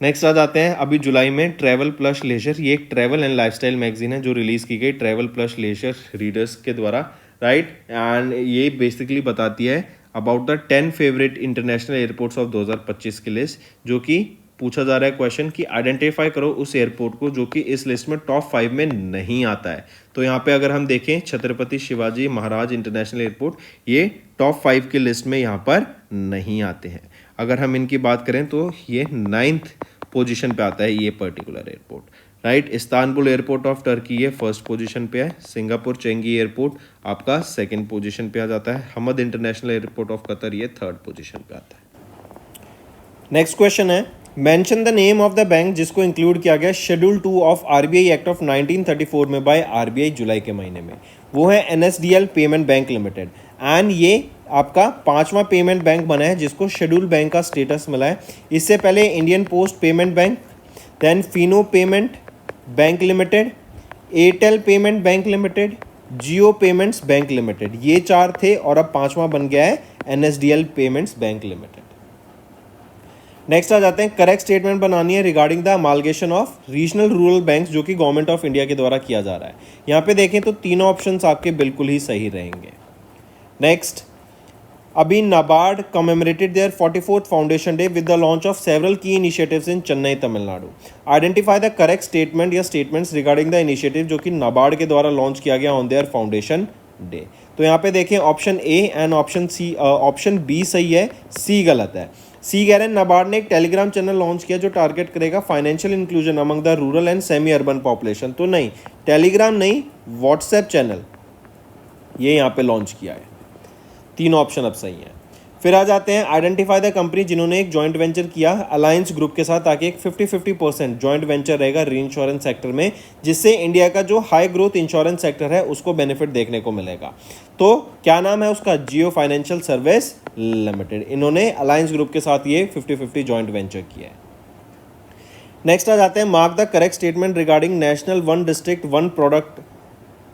नेक्स्ट आ जाते हैं, अभी जुलाई में ट्रैवल प्लस लेजर, ये एक ट्रैवल एंड लाइफस्टाइल मैगजीन है जो रिलीज की गई ट्रैवल प्लस लेजर रीडर्स के द्वारा, राइट। एंड ये बेसिकली बताती है about the 10 favourite international airports of 2025 की लिस्ट, जो कि पूछा जा रहा है क्वेश्चन कि आइडेंटिफाई करो उस एयरपोर्ट को जो कि इस लिस्ट में टॉप 5 में नहीं आता है। तो यहाँ पे अगर हम देखें, छत्रपति शिवाजी महाराज इंटरनेशनल एयरपोर्ट ये टॉप 5 की लिस्ट में यहाँ पर नहीं आते हैं। अगर हम इनकी बात करें तो ये 9th पोजीशन पे आता है ये particular airport, right. Istanbul airport of Turkey ये 1st पोजीशन पे है। सिंगापुर चेंगी एयरपोर्ट आपका 2nd पोजीशन पे आ जाता है। Hamad international airport of Qatar ये 3rd पोजीशन पे आता है। नेक्स्ट क्वेश्चन है, mention the name of the bank जिसको इंक्लूड किया गया schedule 2 of RBI act of 1934 में बाय आरबीआई जुलाई के महीने में। वो है NSDL payment bank limited. And ये आपका 5वां पेमेंट बैंक बना है जिसको शेड्यूल बैंक का स्टेटस मिला है। इससे पहले Indian post payment bank, then Fino payment bank limited, Airtel payment bank limited, Jio payments bank limited, ये 4 थे और अब 5वां बन गया है NSDL payments bank limited. Next आ जाते हैं, करेक्ट स्टेटमेंट बनानी है regarding the amalgamation of regional rural banks जो कि गवर्नमेंट ऑफ इंडिया के द्वारा किया जा रहा है। यहाँ पे देखें तो तीनों ऑप्शंस आपके बिल्कुल ही सही रहेंगे। नेक्स्ट, अभी NABARD commemorated their 44th foundation day with the launch of several key initiatives in Chennai Tamil Nadu. Identify the correct statement या स्टेटमेंट्स रिगार्डिंग द इनिशिएटिव जो कि नाबार्ड के द्वारा लॉन्च किया गया ऑन देयर फाउंडेशन डे। तो यहाँ पे देखें option A and option C, option B सही है, सी गलत है। सी कह रहे हैं नाबार्ड ने एक टेलीग्राम चैनल लॉन्च किया जो टारगेट करेगा financial inclusion among the rural and semi urban population. तो नहीं, टेलीग्राम नहीं, व्हाट्सएप चैनल ये यहाँ पे लॉन्च किया है। तीनों ऑप्शन अब सही हैं। फिर आ जाते हैं, आइडेंटिफाई द कंपनी जिन्होंने एक जॉइंट वेंचर किया अलायंस ग्रुप के साथ ताकि एक 50-50% जॉइंट वेंचर रहेगा री इंश्योरेंस सेक्टर में, जिससे इंडिया का जो हाई ग्रोथ इंश्योरेंस सेक्टर है उसको बेनिफिट देखने को मिलेगा। तो क्या नाम है उसका? जियो फाइनेंशियल सर्विस लिमिटेड। इन्होंने अलायंस ग्रुप के साथ ये 50-50 जॉइंट वेंचर किया है। नेक्स्ट आ जाते हैं, mark the correct statement regarding national one district one product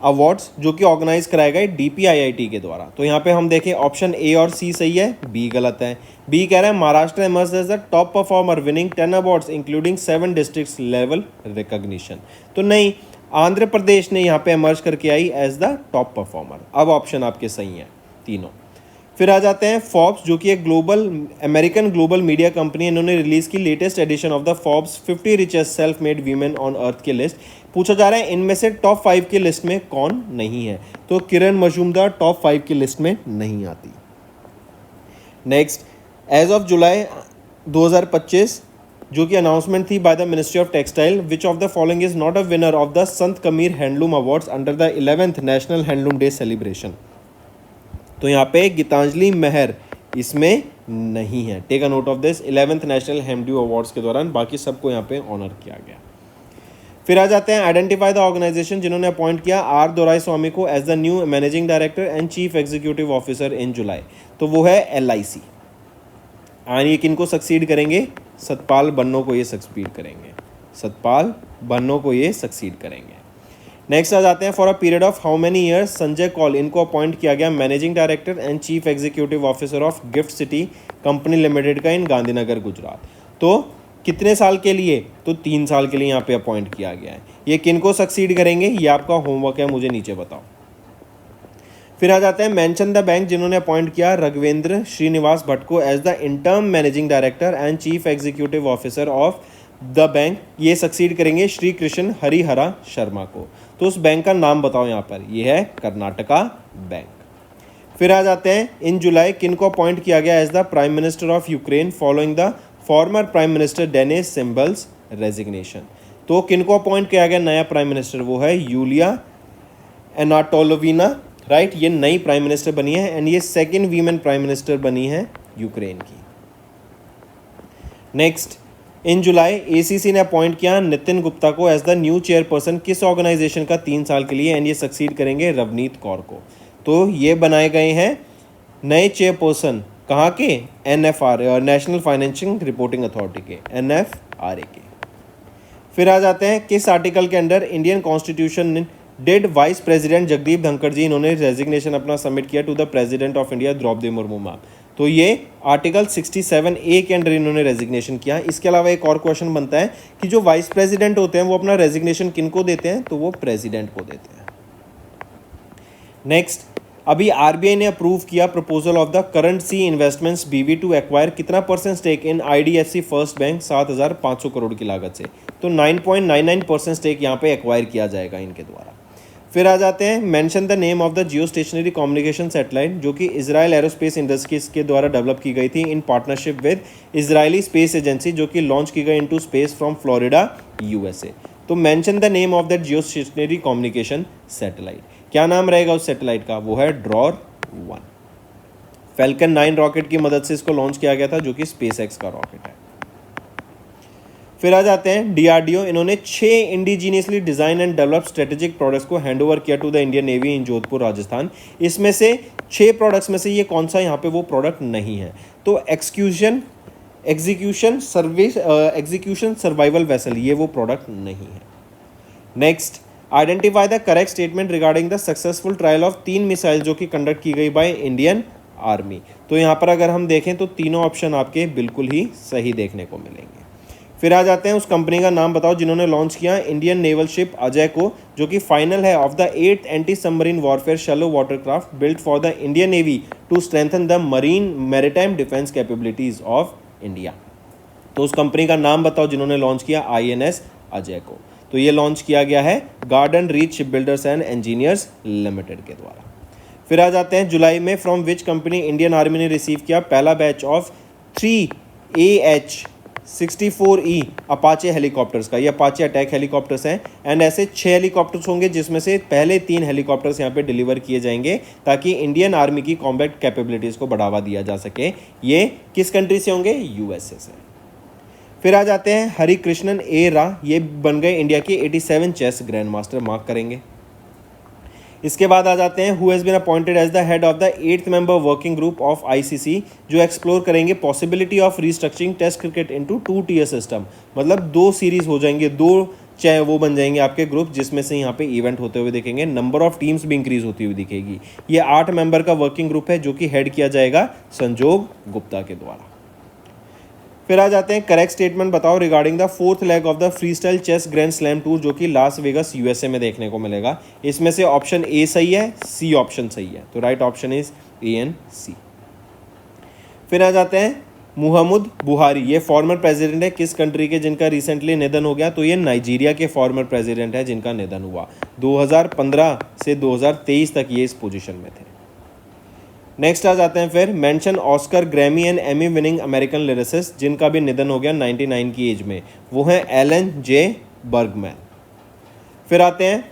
awards जो कि ऑर्गेनाइज कराए गए डीपीआईआईटी के द्वारा। तो यहाँ पे हम देखें ऑप्शन ए और सी सही है, बी गलत है। बी कह रहा है Maharashtra emerge as the top performer winning 10 awards including 7 district level recognition. तो नहीं, आंध्र प्रदेश ने यहाँ पे इमर्ज करके आई एज द टॉप परफॉर्मर। अब ऑप्शन आपके सही हैं तीनों। फिर आ जाते हैं, फोर्ब्स जो कि एक global American global media company है, इन्होंने रिलीज की latest edition of the Forbes 50 richest self made women on अर्थ की लिस्ट। पूछा जा रहा है इनमें से टॉप 5 की लिस्ट में कौन नहीं है? तो किरण मजूमदार टॉप 5 की लिस्ट में नहीं आती। नेक्स्ट, एज ऑफ जुलाई 2025 जो कि अनाउंसमेंट थी by the ministry of textile, which of the following is not a winner of the Sant Kabir handloom awards under the 11th national handloom day celebration. तो यहाँ पे गीतांजलि महर इसमें नहीं है। Take a note of this, 11th national handloom awards के दौरान बाकी सबको यहाँ पे ऑनर किया गया। फिर आ जाते हैं, आइडेंटिफाई द ऑर्गेनाइजेशन जिन्होंने अपॉइंट किया आर दोराई स्वामी को as the new managing director and chief executive officer in July. तो वो है LIC। एंड ये किनको सक्सीड करेंगे? सतपाल बन्नो को ये सक्सीड करेंगे। सतपाल बन्नो को ये सक्सीड करेंगे। नेक्स्ट आ जाते हैं, for a period of how many years Sanjay Kaul इनको अपॉइंट किया गया managing director and chief executive officer of GIFT City company limited का इन गांधीनगर गुजरात। तो कितने साल के लिए? तो 3 साल के लिए यहाँ पे अपॉइंट किया गया है। ये किनको सक्सीड करेंगे? ये आपका होमवर्क है, मुझे नीचे बताओ। फिर आ जाते हैं मेंशन द बैंक, जिन्होंने अपॉइंट किया रघवेंद्र श्रीनिवास भट्ट को as the interim managing director and chief executive officer of the bank. ये सक्सीड करेंगे श्री कृष्ण हरिहरा शर्मा को। तो उस बैंक का नाम बताओ यहाँ पर, ये है कर्नाटका बैंक। फिर आ जाते हैं इन जुलाई किन को अपॉइंट किया गया as the prime minister of Ukraine following the former prime minister Denys Shmyhal's resignation. तो किन को अपॉइंट किया गया नया प्राइम मिनिस्टर, वो है यूलिया एनाटोलोविना, राइट। ये नई प्राइम मिनिस्टर बनी है एंड ये सेकेंड वीमेन प्राइम मिनिस्टर बनी है यूक्रेन की। नेक्स्ट, इन जुलाई एसीसी ने अपॉइंट किया नितिन गुप्ता को एज द न्यू चेयरपर्सन किस ऑर्गेनाइजेशन का 3 साल के लिए, एंड ये सक्सीड करेंगे रवनीत कौर को। तो ये बनाए गए हैं नए चेयरपर्सन कहाँ के, NFR national financial reporting authority के, NFRA के। फिर आ जाते हैं किस आर्टिकल के under Indian constitution did vice president Jagdeep Dhankhar ji, इन्होंने रेजिग्नेशन अपना सबमिट किया to the president of India Droupadi Murmu ma'am. तो ये आर्टिकल 67A के अंडर इन्होंने रेजिग्नेशन किया। इसके अलावा एक और क्वेश्चन बनता है कि जो वाइस प्रेसिडेंट होते हैं वो अपना रेजिग्नेशन किन को देते हैं, तो वो प्रेसिडेंट को देते हैं। नेक्स्ट, अभी RBI ने अप्रूव किया proposal of the Currant Sea Investments BV to acquire कितना % stake in IDFC First Bank 7,500 crore की लागत से। तो 9.99% स्टेक यहाँ पे एक्वायर किया जाएगा इनके द्वारा। फिर आ जाते हैं mention the name of the Jio stationery communication satellite, जो कि इजराइल एरोस्पेस इंडस्ट्रीज के द्वारा डेवलप की गई थी in partnership with Israeli space agency, जो कि लॉन्च की गई into space from Florida USA। तो mention the name of that Jio stationery communication satellite, क्या नाम रहेगा उस सैटेलाइट का, वो है ड्रॉर 1। फैल्कन 9 रॉकेट की मदद से इसको लॉन्च किया गया था, जो कि SpaceX का रॉकेट है। फिर आ जाते हैं DRDO, इन्होंने 6 indigenously design and develop strategic products को हैंड ओवर किया टू द इंडियन नेवी इन जोधपुर राजस्थान। इसमें से 6 प्रोडक्ट्स में से ये कौन सा यहाँ पे वो प्रोडक्ट नहीं है, तो एग्जीक्यूशन सर्वाइवल वेसल, ये वो प्रोडक्ट नहीं है। Next, identify the correct statement regarding the successful trial of 3 missile जो कि कंडक्ट की गई बाय इंडियन आर्मी। तो यहाँ पर अगर हम देखें तो तीनों ऑप्शन आपके बिल्कुल ही सही देखने को मिलेंगे। फिर आ जाते हैं उस कंपनी का नाम बताओ जिन्होंने लॉन्च किया इंडियन नेवल शिप अजय को, जो कि फाइनल है of the 8th anti submarine warfare shallow watercraft built for the Indian navy to strengthen the marine maritime defence capabilities of India. तो उस कंपनी का नाम बताओ जिन्होंने लॉन्च किया INS अजय को। तो ये लॉन्च किया गया है garden reach ship builders and engineers limited के द्वारा। फिर आ जाते हैं जुलाई में from which company Indian army ने रिसीव किया पहला batch of 3 AH-64E Apache helicopters का। ये अपाचे अटैक हेलीकॉप्टर्स हैं एंड ऐसे 6 हेलीकॉप्टर्स होंगे जिसमें से पहले 3 हेलीकॉप्टर्स यहाँ पे डिलीवर किए जाएंगे ताकि इंडियन आर्मी की कॉम्बैट कैपेबिलिटीज़ को बढ़ावा दिया जा सके। ये किस कंट्री से होंगे, USA से। फिर आ जाते हैं हरिकृष्णन A रा, ये बन गए इंडिया के 87 चेस ग्रैंड मास्टर, मार्क करेंगे। इसके बाद आ जाते हैं who has been appointed as the head of the 8th member working group of ICC, जो एक्सप्लोर करेंगे possibility of restructuring test cricket into 2 tier system. मतलब 2 सीरीज हो जाएंगे, 2 चाहे वो बन जाएंगे आपके ग्रुप, जिसमें से यहाँ पे इवेंट होते हुए दिखेंगे, नंबर ऑफ टीम्स भी इंक्रीज होती हुई दिखेगी। ये 8 मेंबर का वर्किंग ग्रुप है जो कि हेड किया जाएगा संजोग गुप्ता के द्वारा। फिर आ जाते हैं करेक्ट स्टेटमेंट बताओ regarding the 4th leg of the free style chess grand slam tour, जो कि लास वेगस USA में देखने को मिलेगा। इसमें से ऑप्शन A सही है, C ऑप्शन सही है, तो right option is A and C। फिर आ जाते हैं मुहम्मद बुहारी, ये फॉर्मर प्रेसिडेंट है किस कंट्री के जिनका रिसेंटली निधन हो गया, तो ये नाइजीरिया के फॉर्मर प्रेसिडेंट है जिनका निधन हुआ। 2015 से 2023 तक ये इस पोजीशन में थे। नेक्स्ट आ जाते हैं फिर mention Oscar Grammy and Emmy winning American lyricist जिनका भी निधन हो गया 99 की एज में, वो हैं एलन J बर्गमैन। फिर आते हैं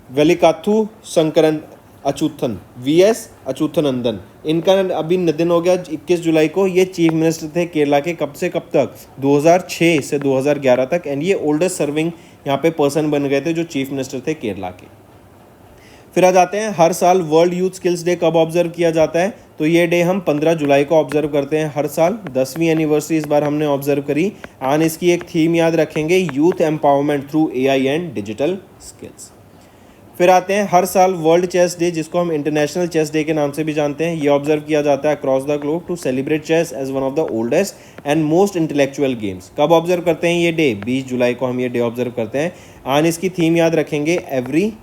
वेलिकाथु शंकरन अच्युतन VS अच्युतानंदन, इनका अभी निधन हो गया 21 जुलाई को। ये चीफ मिनिस्टर थे केरला के कब से कब तक, 2006 से 2011 तक, एंड ये ओल्डेस्ट सर्विंग यहाँ पे पर्सन बन गए थे जो चीफ मिनिस्टर थे केरला के। फिर आ जाते हैं हर साल वर्ल्ड यूथ स्किल्स डे कब ऑब्जर्व किया जाता है, तो ये डे हम 15 जुलाई को ऑब्जर्व करते हैं हर साल। 10वीं एनिवर्सरी इस बार हमने ऑब्जर्व करी एंड इसकी एक थीम याद रखेंगे, youth empowerment through AI and digital skills. फिर आते हैं हर साल वर्ल्ड चेस डे, जिसको हम इंटरनेशनल चेस डे के नाम से भी जानते हैं, ये ऑब्जर्व किया जाता है across the globe to celebrate chess as one of the oldest and most intellectual games. कब ऑब्जर्व करते हैं ये डे, 20 जुलाई को हम ये डे ऑब्जर्व करते हैं एंड इसकी थीम याद रखेंगे, एवरी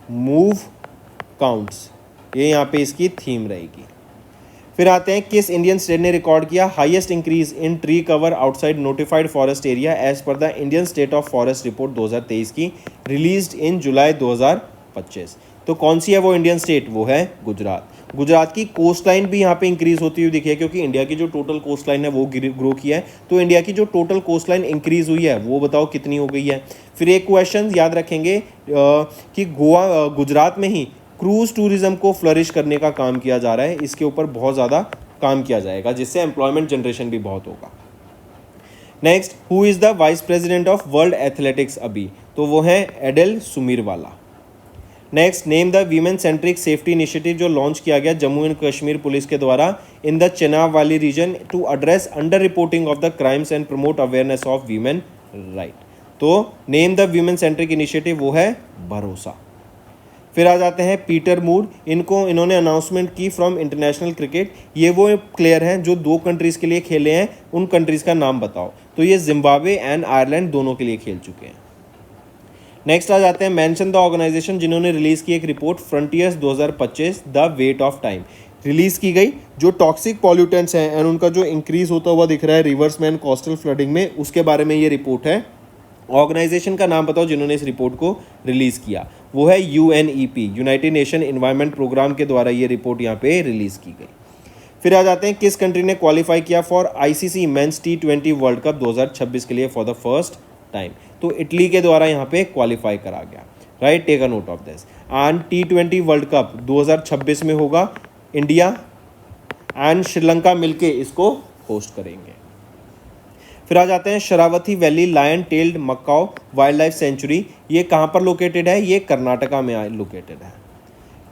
मूव काउंट्स। ये यहाँ पे इसकी थीम रहेगी। फिर आते हैं, किस इंडियन स्टेट ने रिकॉर्ड किया highest increase in tree cover outside notified forest area as per the Indian state of forest report 2023 की, रिलीज्ड इन जुलाई 2025। तो कौन सी है वो इंडियन स्टेट? वो है गुजरात। गुजरात की कोस्ट लाइन भी यहाँ पे इंक्रीज होती हुई दिखी है, क्योंकि इंडिया की जो टोटल कोस्ट लाइन है वो ग्रो किया है। तो इंडिया की जो टोटल कोस्ट लाइन इंक्रीज हुई है वो बताओ कितनी हो गई है। फिर एक क्वेश्चन याद रखेंगे कि गोवा गुजरात में ही क्रूज टूरिज्म को फ्लरिश करने का काम किया जा रहा है। इसके ऊपर बहुत ज़्यादा काम किया जाएगा, जिससे एम्प्लॉयमेंट जनरेशन भी बहुत होगा। Next, who is the vice president of world athletics अभी? तो वो है Adille Sumariwalla. Next, name the women centric safety initiative जो लॉन्च किया गया जम्मू एंड कश्मीर पुलिस के द्वारा in the Chenab valley region to address under reporting of the crimes and promote awareness of women right. तो name the women centric initiative वो है भरोसा। फिर आ जाते हैं पीटर मूर, इन्होंने अनाउंसमेंट की फ्रॉम इंटरनेशनल क्रिकेट। ये वो प्लेयर हैं जो 2 कंट्रीज़ के लिए खेले हैं, उन कंट्रीज़ का नाम बताओ। तो ये जिम्बाब्वे एंड आयरलैंड दोनों के लिए खेल चुके हैं। नेक्स्ट आ जाते हैं, मेंशन द ऑर्गेनाइजेशन जिन्होंने रिलीज़ की एक report frontiers 2025 the weight of time release की गई। जो टॉक्सिक पॉल्यूटेंट्स हैं एंड उनका जो इंक्रीज होता हुआ दिख रहा है रिवर्स में एंड कोस्टल फ्लडिंग में, उसके बारे में ये रिपोर्ट है। ऑर्गेनाइजेशन का नाम बताओ जिन्होंने इस रिपोर्ट को रिलीज़ किया। वो है UNEP, United Nation Environment Programme के द्वारा ये रिपोर्ट यहाँ पे रिलीज़ की गई। फिर आ जाते हैं, किस कंट्री ने क्वालिफाई किया for ICC men's T20 World Cup 2026 के लिए फॉर द फर्स्ट टाइम? तो इटली के द्वारा यहाँ पे क्वालिफाई करा गया। Right, take a note of this. And T20 World Cup 2026 में होगा। इंडिया एंड श्रीलंका मिलके इसको होस्ट करेंगे। फिर आ जाते हैं, Sharavathi valley lion tailed macaque wild life sanctuary, ये कहाँ पर लोकेटेड है? ये कर्नाटका में लोकेटेड है।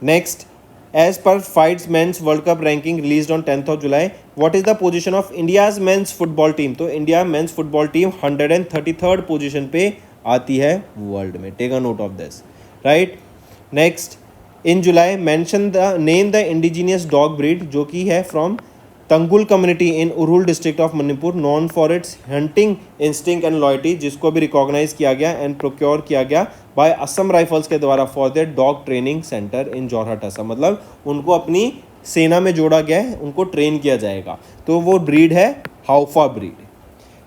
Next, as per FIFA's men's world cup ranking released on 10th of July, what is the position of India's men's football team? तो India men's football team 133rd position पे आती है वर्ल्ड में। Take a note of this. Right, next, in July mention the name the indigenous dog breed जो कि है from Tangkhul community in Ukhrul district of Manipur, known for its hunting instinct and loyalty, जिसको भी recognise किया गया एंड प्रोक्योर किया गया bye Assam Rifles के द्वारा for their dog training centre in Jorhat Assam. मतलब उनको अपनी सेना में जोड़ा गया है, उनको ट्रेन किया जाएगा। तो वो ब्रीड है हाउफा ब्रीड।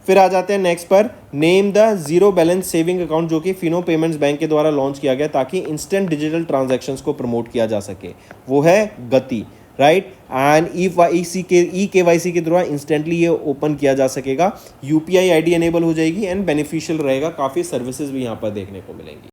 फिर आ जाते हैं नेक्स्ट पर, name the zero balance saving account जो कि फिनो पेमेंट्स बैंक के द्वारा लॉन्च किया गया ताकि इंस्टेंट डिजिटल ट्रांजैक्शंस को प्रमोट किया जा सके। वो है गति। राइट, एंड EKYC के द्वारा इंस्टेंटली ये ओपन किया जा सकेगा। UPI ID एनेबल हो जाएगी एंड बेनिफिशियल रहेगा। काफ़ी सर्विसेज भी यहाँ पर देखने को मिलेंगी।